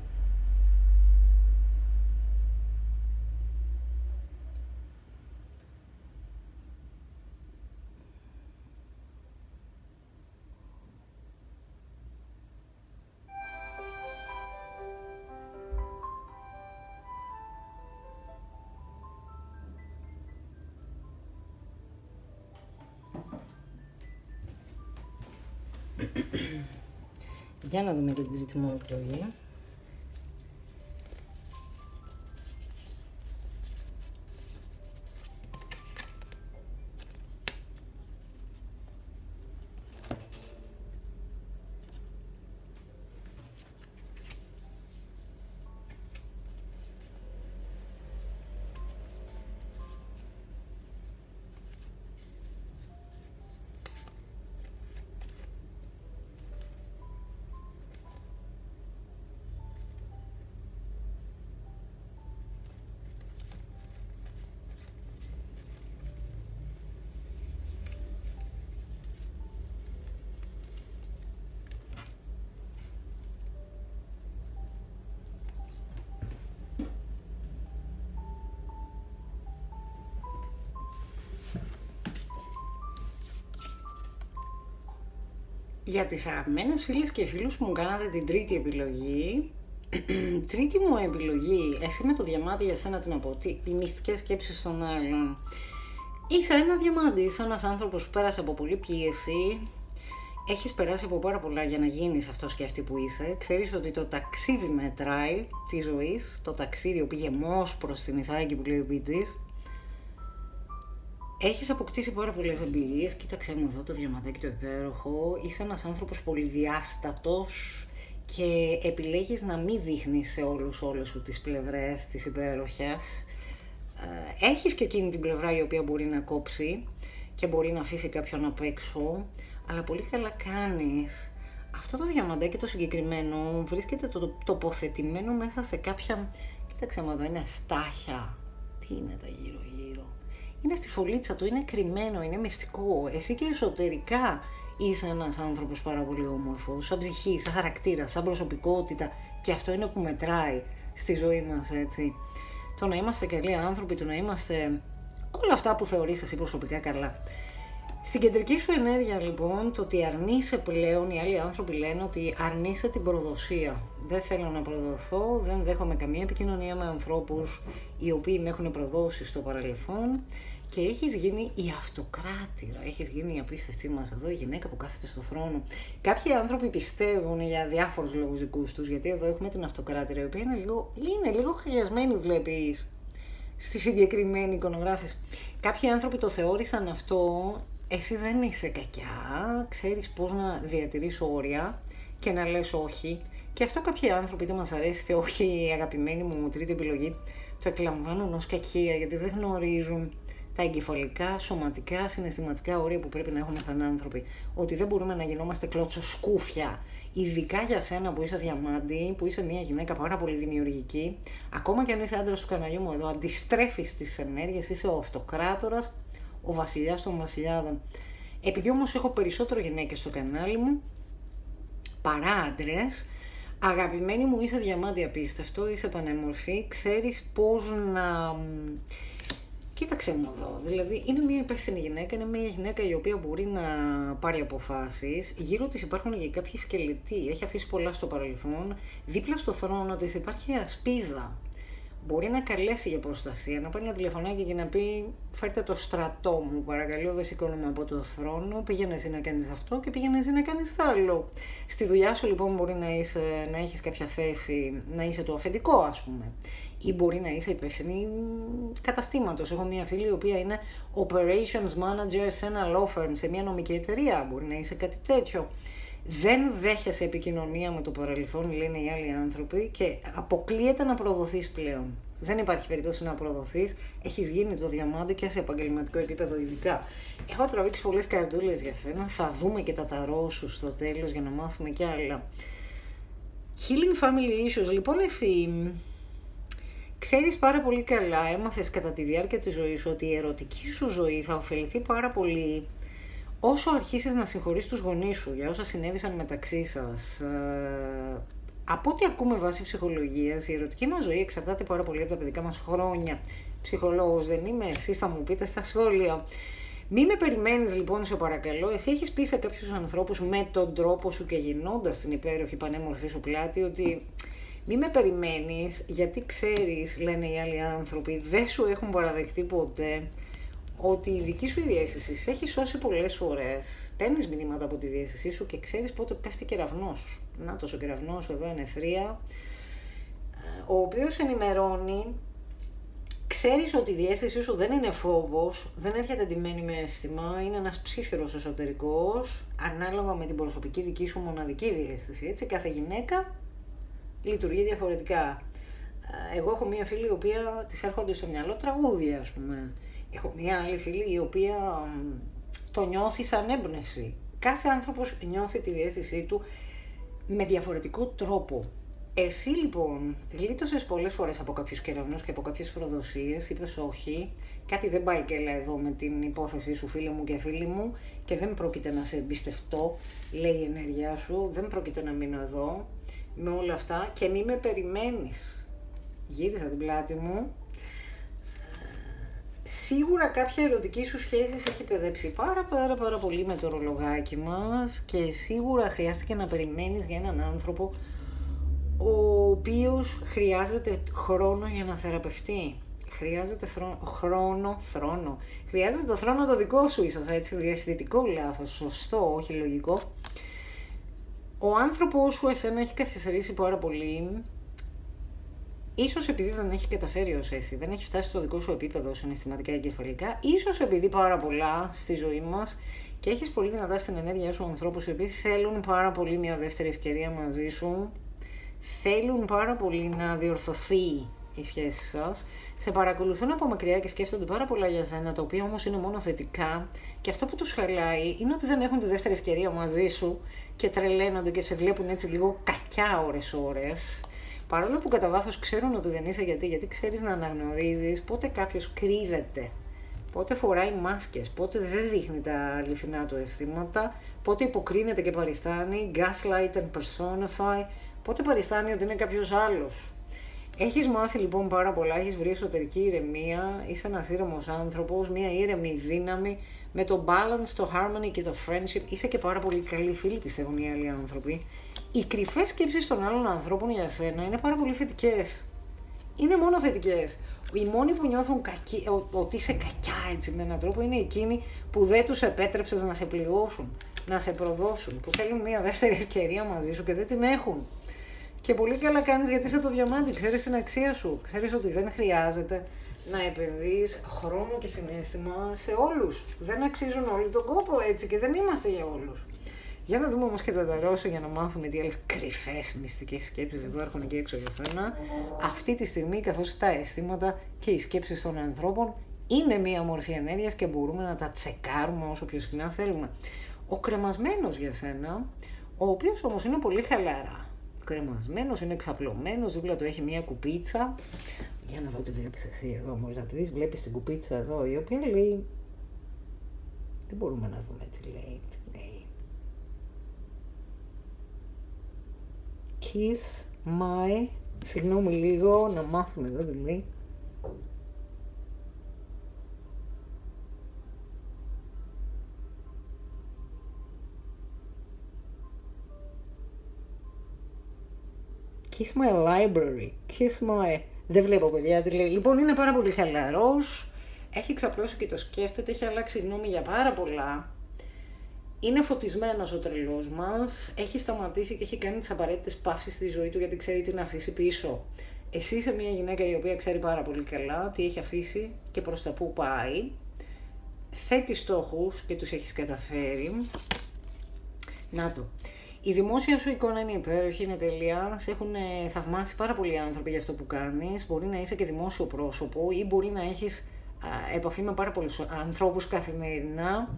Για να δούμε την τρίτη μου επιλογή. Για τις αγαπημένες φίλες και φίλους που μου κάνατε την τρίτη επιλογή, τρίτη μου επιλογή, εσύ με το διαμάντι για σένα την από οι μυστικές σκέψεις των άλλων. Είσαι ένα διαμάντι, είσαι ένας άνθρωπος που πέρασε από πολλή πίεση, έχεις περάσει από πάρα πολλά για να γίνεις αυτός και αυτή που είσαι. Ξέρεις ότι το ταξίδι μετράει τη ζωή, το ταξίδι, ο πηγεμός προς την Ιθάκη που λέει ο ποιητής. Έχεις αποκτήσει πάρα πολλές εμπειρίες, κοίταξέ μου εδώ το διαμαντάκι το υπέροχο, είσαι ένας άνθρωπος πολυδιάστατος και επιλέγεις να μην δείχνεις σε όλες σου τις πλευρές της υπέροχες. Έχεις και εκείνη την πλευρά η οποία μπορεί να κόψει και μπορεί να αφήσει κάποιον απ' έξω, αλλά πολύ καλά κάνεις. Αυτό το διαμαντάκι το συγκεκριμένο βρίσκεται τοποθετημένο μέσα σε κάποια, κοίταξε μου εδώ, είναι στάχια. Τι είναι τα γύρω-γύρω. Είναι στη φωλίτσα του, είναι κρυμμένο, είναι μυστικό. Εσύ και εσωτερικά είσαι ένας άνθρωπος πάρα πολύ όμορφος, σαν ψυχή, σαν χαρακτήρα, σαν προσωπικότητα και αυτό είναι που μετράει στη ζωή μας, έτσι. Το να είμαστε καλοί άνθρωποι, το να είμαστε όλα αυτά που θεωρείς εσύ προσωπικά καλά. Στην κεντρική σου ενέργεια λοιπόν, το ότι αρνείσαι πλέον, οι άλλοι άνθρωποι λένε ότι αρνείσαι την προδοσία. Δεν θέλω να προδοθώ, δεν δέχομαι καμία επικοινωνία με ανθρώπους οι οποίοι με έχουν προδώσει στο παρελθόν και έχεις γίνει η αυτοκράτηρα, έχεις γίνει η απίστευτή μας εδώ, η γυναίκα που κάθεται στο θρόνο. Κάποιοι άνθρωποι πιστεύουν για διάφορους λόγους δικούς τους, γιατί εδώ έχουμε την αυτοκράτηρα, η οποία είναι λίγο χαλιασμένη, βλέπεις, στη συγκεκριμένη εικονογράφηση. Κάποιοι άνθρωποι το θεώρησαν αυτό. Εσύ δεν είσαι κακιά, ξέρεις πώς να διατηρείς όρια και να λες όχι. Και αυτό κάποιοι άνθρωποι, είτε μας αρέσει είτε όχι, αγαπημένοι μου, τρίτη επιλογή, το εκλαμβάνουν ως κακία, γιατί δεν γνωρίζουν τα εγκεφαλικά, σωματικά, συναισθηματικά όρια που πρέπει να έχουμε σαν άνθρωποι. Ότι δεν μπορούμε να γινόμαστε κλωτσοσκούφια. Ειδικά για σένα που είσαι διαμάντη, που είσαι μια γυναίκα πάρα πολύ δημιουργική, ακόμα κι αν είσαι άντρας του καναλιού μου εδώ, αντιστρέφεις τις ενέργειες, είσαι ο αυτοκράτορας, ο βασιλιάς των βασιλιάδων. Επειδή όμως έχω περισσότερο γυναίκες στο κανάλι μου παρά άντρες, αγαπημένοι μου, είσαι διαμάντη απίστευτο, είσαι πανέμορφη, ξέρεις πώς να... Κοίταξε μου εδώ, δηλαδή είναι μια υπεύθυνη γυναίκα, είναι μια γυναίκα η οποία μπορεί να πάρει αποφάσεις, γύρω της υπάρχουν και κάποιοι σκελετοί, έχει αφήσει πολλά στο παρελθόν, δίπλα στο θρόνο της υπάρχει ασπίδα. Μπορεί να καλέσει για προστασία, να πάρει ένα τηλεφωνάκι και να πει φέρτε το στρατό μου, παρακαλώ, δεν σηκώνομαι από το θρόνο, πήγαινε εσύ να κάνεις αυτό και πήγαινε εσύ να κάνεις το άλλο. Στη δουλειά σου λοιπόν μπορεί να έχεις κάποια θέση, να είσαι το αφεντικό ας πούμε, ή μπορεί να είσαι υπεύθυνη καταστήματος. Έχω μια φίλη η οποία είναι operations manager σε ένα law firm, σε μια νομική εταιρεία, μπορεί να είσαι κάτι τέτοιο. Δεν δέχεσαι επικοινωνία με το παρελθόν, λένε οι άλλοι άνθρωποι, και αποκλείεται να προδοθείς πλέον. Δεν υπάρχει περίπτωση να προδοθείς, έχεις γίνει το διαμάντι και σε επαγγελματικό επίπεδο ειδικά. Έχω τραβήξει πολλές καρτούλες για σένα, θα δούμε και τα ταρό σου στο τέλος για να μάθουμε κι άλλα. Healing family issues, λοιπόν εσύ ξέρεις πάρα πολύ καλά, έμαθες κατά τη διάρκεια της ζωής σου ότι η ερωτική σου ζωή θα ωφεληθεί πάρα πολύ όσο αρχίσεις να συγχωρείς τους γονείς σου για όσα συνέβησαν μεταξύ σας. Από ό,τι ακούμε βάσει ψυχολογίας, η ερωτική μας ζωή εξαρτάται πάρα πολύ από τα παιδικά μας χρόνια. Ψυχολόγος δεν είμαι, εσείς θα μου πείτε στα σχόλια. Μη με περιμένεις λοιπόν, σε παρακαλώ, εσύ έχεις πει σε κάποιους ανθρώπους με τον τρόπο σου και γινώντας την υπέροχη πανέμορφη σου πλάτη ότι μη με περιμένεις, γιατί ξέρεις, λένε οι άλλοι άνθρωποι, δεν σου έχουν παραδεχτεί ποτέ ότι η δική σου διαίσθηση σε έχει σώσει πολλές φορές. Παίρνεις μηνύματα από τη διαίσθησή σου και ξέρεις πότε πέφτει κεραυνός. Νάτος ο κεραυνός, εδώ είναι ευθρία, ο οποίος ενημερώνει. Ξέρεις ότι η διαίσθησή σου δεν είναι φόβος, δεν έρχεται εντυμένη με αίσθημα, είναι ένας ψήφιρος εσωτερικός, ανάλογα με την προσωπική δική σου μοναδική διαίσθηση. Έτσι, κάθε γυναίκα λειτουργεί διαφορετικά. Εγώ έχω μία φίλη η οποία της έρχονται στο μυαλό τραγούδια, ας πούμε. Έχω μία άλλη φίλη η οποία το νιώθει σαν έμπνευση. Κάθε άνθρωπος νιώθει τη διαίσθησή του με διαφορετικό τρόπο. Εσύ λοιπόν γλίτωσες πολλές φορές από κάποιους κεραυνούς και από κάποιες προδοσίες, είπες όχι, κάτι δεν πάει καλά εδώ με την υπόθεσή σου, φίλε μου και φίλοι μου, και δεν πρόκειται να σε εμπιστευτώ, λέει η ενέργειά σου, δεν πρόκειται να μείνω εδώ με όλα αυτά και μη με περιμένεις. Γύρισα την πλάτη μου. Σίγουρα κάποια ερωτική σου σχέση έχει παιδέψει πάρα πολύ με το ρολογάκι μας και σίγουρα χρειάστηκε να περιμένεις για έναν άνθρωπο ο οποίος χρειάζεται χρόνο για να θεραπευτεί. Χρειάζεται χρόνο. Χρειάζεται το θρόνο το δικό σου, ίσως έτσι, διαισθητικό λάθος, σωστό, όχι λογικό. Ο άνθρωπός σου εσένα έχει καθυστερήσει πάρα πολύ. Ίσως επειδή δεν έχει καταφέρει ως εσύ, δεν έχει φτάσει στο δικό σου επίπεδο συναισθηματικά και εγκεφαλικά, ίσως επειδή πάρα πολλά στη ζωή μας και έχεις πολύ δυνατά στην ενέργειά σου ανθρώπους οι οποίοι θέλουν πάρα πολύ μια δεύτερη ευκαιρία μαζί σου, θέλουν πάρα πολύ να διορθωθεί η σχέση σας, σε παρακολουθούν από μακριά και σκέφτονται πάρα πολλά για σένα, τα οποία όμως είναι μόνο θετικά, και αυτό που τους χαλάει είναι ότι δεν έχουν τη δεύτερη ευκαιρία μαζί σου και τρελαίνονται και σε βλέπουν έτσι λίγο κακιά ώρες. Παρόλο που κατά βάθος ξέρουν ότι δεν είσαι, γιατί ξέρεις να αναγνωρίζεις πότε κάποιος κρύβεται, πότε φοράει μάσκες, πότε δεν δείχνει τα αληθινά του αισθήματα, πότε υποκρίνεται και παριστάνει, gaslight and personify, πότε παριστάνει ότι είναι κάποιος άλλος. Έχεις μάθει λοιπόν πάρα πολλά, έχεις βρει εσωτερική ηρεμία, είσαι ένας ήρεμος άνθρωπος, μια ήρεμη δύναμη με το balance, το harmony και το friendship. Είσαι και πάρα πολύ καλοί φίλοι, πιστεύουν οι άλλοι άνθρωποι. Οι κρυφές σκέψεις των άλλων ανθρώπων για σένα είναι πάρα πολύ θετικές. Είναι μόνο θετικές. Οι μόνοι που νιώθουν ότι είσαι κακιά έτσι με έναν τρόπο είναι εκείνοι που δεν τους επέτρεψες να σε πληγώσουν, να σε προδώσουν, που θέλουν μια δεύτερη ευκαιρία μαζί σου και δεν την έχουν. Και πολύ καλά κάνεις γιατί είσαι το διαμάντι, ξέρεις την αξία σου, ξέρεις ότι δεν χρειάζεται να επενδύεις χρόνο και συναίσθημα σε όλους. Δεν αξίζουν όλοι τον κόπο έτσι και δεν είμαστε για όλους. Για να δούμε όμως και τα ταρόσο για να μάθουμε τι άλλες κρυφές μυστικές σκέψεις υπάρχουν εκεί έξω για σένα. Αυτή τη στιγμή, καθώς τα αισθήματα και οι σκέψεις των ανθρώπων είναι μία μορφή ενέργειας και μπορούμε να τα τσεκάρουμε όσο πιο συχνά θέλουμε. Ο κρεμασμένος για σένα, ο οποίος όμως είναι πολύ χαλαρά. Κρεμασμένος, είναι εξαπλωμένος, δίπλα του έχει μία κουπίτσα. Για να δω τι βλέπεις εσύ εδώ, μόλις να τη δεις, βλέπεις την κουπίτσα εδώ, η οποία λέει... Δεν μπορούμε να δούμε τι λέει. Kiss my... Συγγνώμη λίγο, να μάθουμε εδώ τι λέει. Kiss my library. Kiss my... Δεν βλέπω παιδιά τι λέει. Λοιπόν, είναι πάρα πολύ χαλαρός. Έχει ξαπλώσει και το σκέφτεται. Έχει αλλάξει γνώμη για πάρα πολλά. Είναι φωτισμένος ο τρελός μας. Έχει σταματήσει και έχει κάνει τις απαραίτητες παύσεις στη ζωή του γιατί ξέρει τι να αφήσει πίσω. Εσύ είσαι μια γυναίκα η οποία ξέρει πάρα πολύ καλά τι έχει αφήσει και προς τα που πάει. Θέτει στόχους και τους έχεις καταφέρει. Να το. Η δημόσια σου εικόνα είναι υπέροχη, είναι τελεία. Σε έχουν θαυμάσει πάρα πολλοί άνθρωποι για αυτό που κάνεις. Μπορεί να είσαι και δημόσιο πρόσωπο ή μπορεί να έχεις επαφή με πάρα πολλούς ανθρώπους καθημερινά.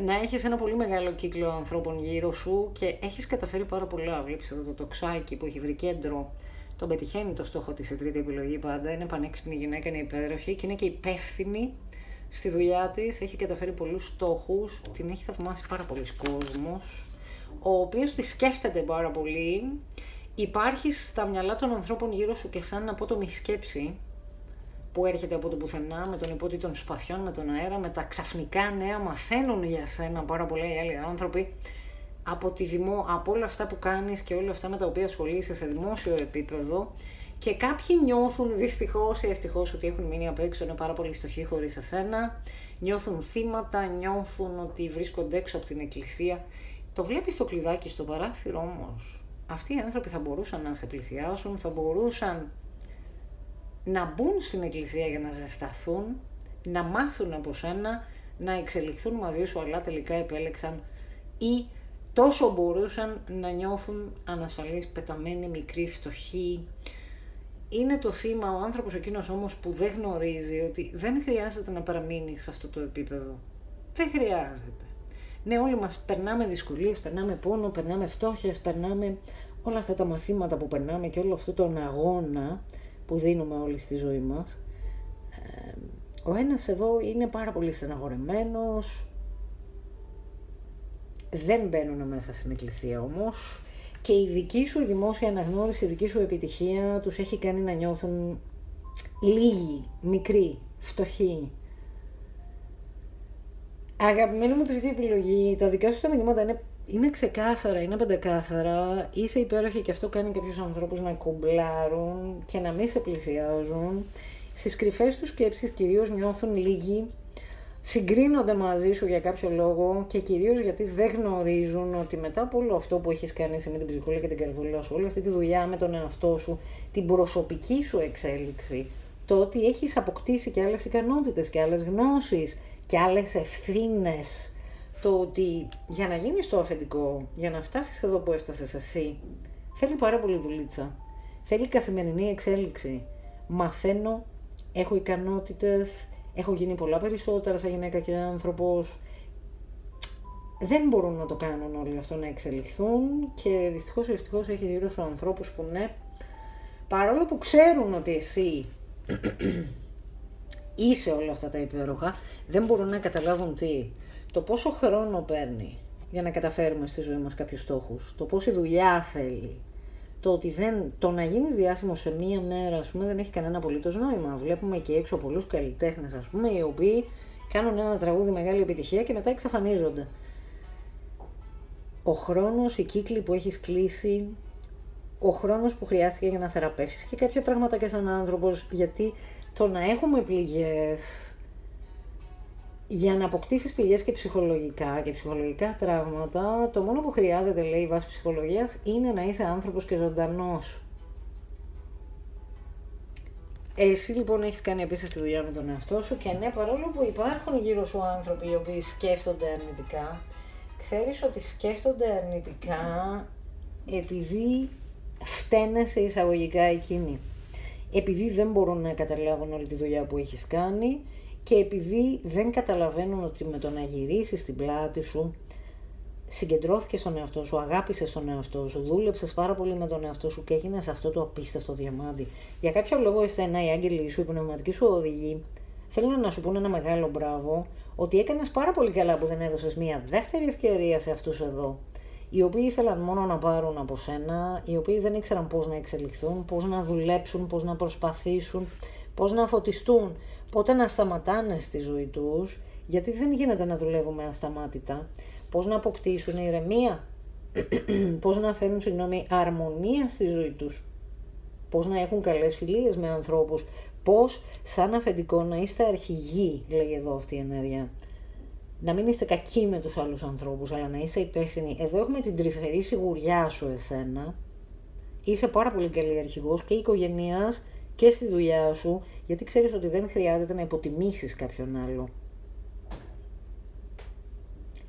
Να έχεις ένα πολύ μεγάλο κύκλο ανθρώπων γύρω σου και έχεις καταφέρει πάρα πολλά. Βλέπεις εδώ το τοξάκι που έχει βρει κέντρο. Τον πετυχαίνει το στόχο της σε τρίτη επιλογή πάντα. Είναι πανέξυπνη γυναίκα, είναι υπέροχη και είναι και υπεύθυνη στη δουλειά της. Έχει καταφέρει πολλούς στόχους. Την έχει θαυμάσει πάρα πολλοί κόσμος, ο οποίος τη σκέφτεται πάρα πολύ. Υπάρχει στα μυαλά των ανθρώπων γύρω σου και σαν απότομη σκέψη που έρχεται από το πουθενά, με τον υπότι των σπαθιών, με τον αέρα, με τα ξαφνικά νέα, μαθαίνουν για σένα πάρα πολλά οι άλλοι άνθρωποι από όλα αυτά που κάνεις και όλα αυτά με τα οποία ασχολείσαι σε δημόσιο επίπεδο και κάποιοι νιώθουν δυστυχώς ή ευτυχώς ότι έχουν μείνει απ' έξω, είναι πάρα πολύ φτωχοί χωρίς εσένα, νιώθουν θύματα, νιώθουν ότι βρίσκονται έξω από την εκκλησία. Το βλέπεις το κλειδάκι στο παράθυρο όμως. Αυτοί οι άνθρωποι θα μπορούσαν να σε πλησιάσουν, θα μπορούσαν να μπουν στην εκκλησία για να ζεσταθούν, να μάθουν από σένα, να εξελιχθούν μαζί σου, αλλά τελικά επέλεξαν ή τόσο μπορούσαν να νιώθουν ανασφαλείς, πεταμένοι, μικροί, φτωχοί. Είναι το θύμα ο άνθρωπος εκείνος όμως που δεν γνωρίζει ότι δεν χρειάζεται να παραμείνει σε αυτό το επίπεδο. Δεν χρειάζεται. Ναι, όλοι μας περνάμε δυσκολίες, περνάμε πόνο, περνάμε φτώχειες, περνάμε όλα αυτά τα μαθήματα που περνάμε και όλο αυτό τον αγώνα που δίνουμε όλοι στη ζωή μας. Ο ένας εδώ είναι πάρα πολύ στεναχωρεμένος, δεν μπαίνουν μέσα στην εκκλησία όμως και η δική σου η δημόσια αναγνώριση, η δική σου επιτυχία τους έχει κάνει να νιώθουν λίγοι, μικροί, φτωχοί. Αγαπημένη μου τρίτη επιλογή, τα δικά σου τα μηνύματα είναι ξεκάθαρα, είναι πεντακάθαρα, είσαι υπέροχη και αυτό κάνει κάποιους ανθρώπους να κομπλάρουν και να μην σε πλησιάζουν. Στις κρυφές τους σκέψεις κυρίως νιώθουν λίγοι, συγκρίνονται μαζί σου για κάποιο λόγο και κυρίως γιατί δεν γνωρίζουν ότι μετά από όλο αυτό που έχεις κάνει με την ψυχούλα και την καρδούλα σου, όλη αυτή τη δουλειά με τον εαυτό σου, την προσωπική σου εξέλιξη, το ότι έχεις αποκτήσει και άλλες ικανότητες και άλλες γνώσεις και άλλες ευθύνες, το ότι για να γίνεις το αφεντικό, για να φτάσεις εδώ που έφτασες εσύ, θέλει πάρα πολύ δουλίτσα, θέλει καθημερινή εξέλιξη. Μαθαίνω, έχω ικανότητες, έχω γίνει πολλά περισσότερα σαν γυναίκα και άνθρωπος. Δεν μπορούν να το κάνουν όλοι αυτό, να εξελιχθούν και δυστυχώς ή ευτυχώς έχεις γύρω σου ανθρώπους που ναι, παρόλο που ξέρουν ότι εσύ είσαι όλα αυτά τα υπέροχα, δεν μπορούν να καταλάβουν το πόσο χρόνο παίρνει για να καταφέρουμε στη ζωή μας κάποιους στόχους, το πόση δουλειά θέλει, το ότι το να γίνεις διάσημος σε μία μέρα, ας πούμε, δεν έχει κανένα απολύτως νόημα. Βλέπουμε και έξω πολλούς καλλιτέχνες, ας πούμε, οι οποίοι κάνουν ένα τραγούδι μεγάλη επιτυχία και μετά εξαφανίζονται. Ο χρόνος, οι κύκλοι που έχεις κλείσει, ο χρόνος που χρειάστηκε για να θεραπεύσεις και κάποια πράγματα και σαν άνθρωπος, γιατί το να έχουμε πληγές, για να αποκτήσεις πληγές και ψυχολογικά τραύματα, το μόνο που χρειάζεται, λέει η βάση ψυχολογίας, είναι να είσαι άνθρωπος και ζωντανός. Εσύ λοιπόν έχεις κάνει επίσης τη δουλειά με τον εαυτό σου και ναι, παρόλο που υπάρχουν γύρω σου άνθρωποι οι οποίοι σκέφτονται αρνητικά, ξέρεις ότι σκέφτονται αρνητικά επειδή φταίνε σε εισαγωγικά εκείνοι. Επειδή δεν μπορούν να καταλάβουν όλη τη δουλειά που έχεις κάνει και επειδή δεν καταλαβαίνουν ότι με το να γυρίσεις την πλάτη σου, συγκεντρώθηκες στον εαυτό σου, αγάπησες τον εαυτό σου, δούλεψες πάρα πολύ με τον εαυτό σου και έγινες αυτό το απίστευτο διαμάντι. Για κάποιο λόγο εσένα, οι άγγελοι σου, οι πνευματικοί σου οδηγοί, θέλουν να σου πούνε ένα μεγάλο μπράβο, ότι έκανες πάρα πολύ καλά που δεν έδωσες μια δεύτερη ευκαιρία σε αυτούς εδώ, οι οποίοι ήθελαν μόνο να πάρουν από σένα, οι οποίοι δεν ήξεραν πώς να εξελιχθούν, πώς να δουλέψουν, πώς να προσπαθήσουν, πώς να φωτιστούν, πότε να σταματάνε στη ζωή τους, γιατί δεν γίνεται να δουλεύουμε ασταμάτητα, πώς να αποκτήσουν ηρεμία, πώς να φέρουν, αρμονία στη ζωή τους, πώς να έχουν καλές φιλίες με ανθρώπους, πώς σαν αφεντικό να είστε αρχηγοί, λέει εδώ αυτή η ενέργεια. Να μην είστε κακοί με τους άλλους ανθρώπους, αλλά να είστε υπεύθυνοι. Εδώ έχουμε την τρυφερή σιγουριά σου εσένα. Είσαι πάρα πολύ καλή αρχηγός και οικογενείας και στη δουλειά σου, γιατί ξέρεις ότι δεν χρειάζεται να υποτιμήσεις κάποιον άλλο.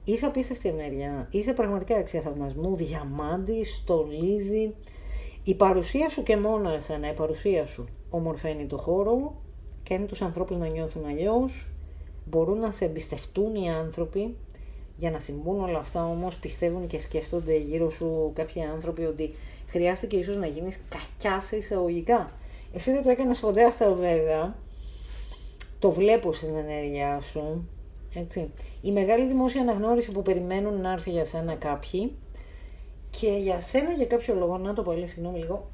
Είσαι απίστευτη ενέργεια, είσαι πραγματικά αξία θαυμασμού, διαμάντι, στολίδι. Η παρουσία σου και μόνο εσένα, η παρουσία σου ομορφαίνει το χώρο, κάνει τους ανθρώπους να νιώθουν αλλιώς. Μπορούν να σε εμπιστευτούν οι άνθρωποι. Για να συμβούν όλα αυτά όμως πιστεύουν και σκέφτονται γύρω σου κάποιοι άνθρωποι ότι χρειάστηκε ίσως να γίνεις κακιά σε εισαγωγικά. Εσύ δεν το έκανες ποτέ αυτό βέβαια. Το βλέπω στην ενέργειά σου. Έτσι. Η μεγάλη δημόσια αναγνώριση που περιμένουν να έρθει για σένα κάποιοι και για σένα για κάποιο λόγο, να το πω λίγο,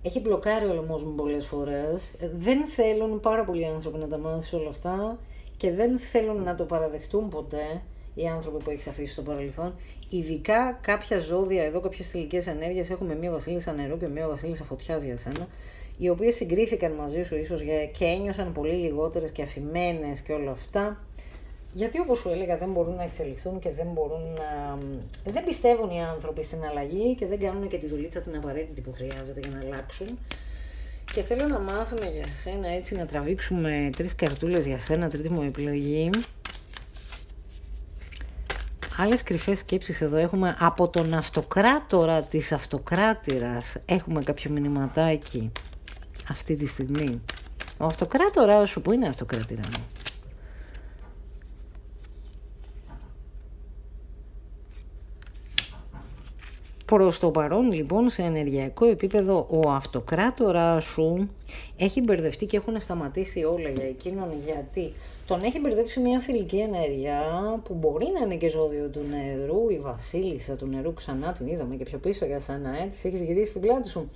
έχει μπλοκάρει ο λαιμός μου πολλές φορές. Δεν θέλουν πάρα πολλοί άνθρωποι να τα μάθεις όλα αυτά και δεν θέλουν να το παραδεχτούν ποτέ οι άνθρωποι που έχεις αφήσει στο παρελθόν. Ειδικά κάποια ζώδια εδώ, κάποιες θηλυκές ενέργειες. Έχουμε μία βασίλισσα νερού και μία βασίλισσα φωτιάς για σένα, οι οποίες συγκρίθηκαν μαζί σου ίσως και ένιωσαν πολύ λιγότερες και αφημένες και όλα αυτά. Γιατί όπως σου έλεγα δεν μπορούν να εξελιχθούν και δεν πιστεύουν οι άνθρωποι στην αλλαγή και δεν κάνουν και τη δουλίτσα την απαραίτητη που χρειάζεται για να αλλάξουν. Και θέλω να μάθουμε για σένα, έτσι να τραβήξουμε 3 καρτούλες για σένα, τρίτη μου επιλογή. Άλλες κρυφές σκέψεις εδώ έχουμε από τον αυτοκράτορα της αυτοκράτηρας. Έχουμε κάποιο μηνυματάκι αυτή τη στιγμή. Ο αυτοκράτορας σου, που είναι αυτοκράτηρα μου? Προς το παρόν λοιπόν σε ενεργειακό επίπεδο ο αυτοκράτορας σου έχει μπερδευτεί και έχουν σταματήσει όλα για εκείνον, γιατί τον έχει μπερδέψει μια θηλυκή ενέργεια που μπορεί να είναι και ζώδιο του νερού, η βασίλισσα του νερού, ξανά την είδαμε και πιο πίσω για σένα, της έχεις γυρίσει την πλάτη σου,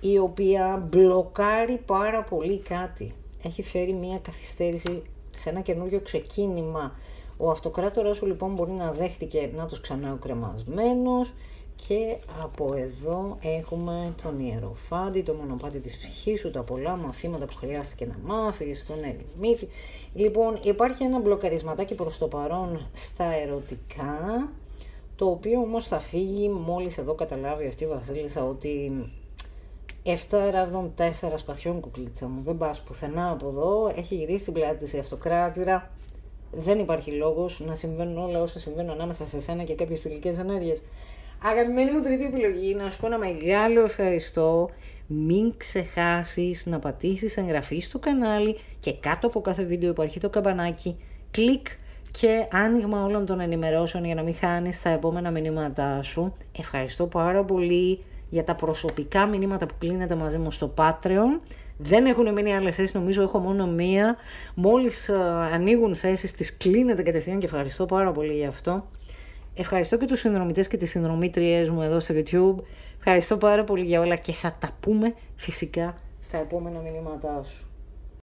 η οποία μπλοκάρει πάρα πολύ κάτι, έχει φέρει μια καθυστέρηση σε ένα καινούριο ξεκίνημα. Ο αυτοκράτορας σου λοιπόν μπορεί να δέχτηκε να τους ξανά ο κρεμασμένος. Και από εδώ έχουμε τον Ιεροφάντη, το μονοπάτι της ψυχής σου, τα πολλά μαθήματα που χρειάστηκε να μάθεις, τον ερημίτη. Λοιπόν, υπάρχει ένα μπλοκαρισματάκι προς το παρόν στα ερωτικά, το οποίο όμως θα φύγει μόλις εδώ καταλάβει αυτή η βασίλισσα ότι 7 ράβδων 4 σπαθιών, κουκλίτσα μου, δεν πας πουθενά από εδώ, έχει γυρίσει την πλάτη της η αυτοκράτηρα. Δεν υπάρχει λόγος να συμβαίνουν όλα όσα συμβαίνουν ανάμεσα σε σένα και κάποιες θηλυκές ενέργειες. Αγαπημένη μου τρίτη επιλογή, να σου πω ένα μεγάλο ευχαριστώ. Μην ξεχάσεις να πατήσεις εγγραφή στο κανάλι και κάτω από κάθε βίντεο υπάρχει το καμπανάκι. Κλικ και άνοιγμα όλων των ενημερώσεων για να μην χάνεις τα επόμενα μηνύματά σου. Ευχαριστώ πάρα πολύ για τα προσωπικά μηνύματα που κλείνετε μαζί μου στο Patreon. Δεν έχουν μείνει άλλες θέσεις, νομίζω έχω μόνο μία. Μόλις ανοίγουν θέσεις τις κλείνετε κατευθείαν και ευχαριστώ πάρα πολύ γι' αυτό. Ευχαριστώ και τους συνδρομητές και τις συνδρομήτριές μου εδώ στο YouTube. Ευχαριστώ πάρα πολύ για όλα και θα τα πούμε φυσικά στα επόμενα μηνύματά σου.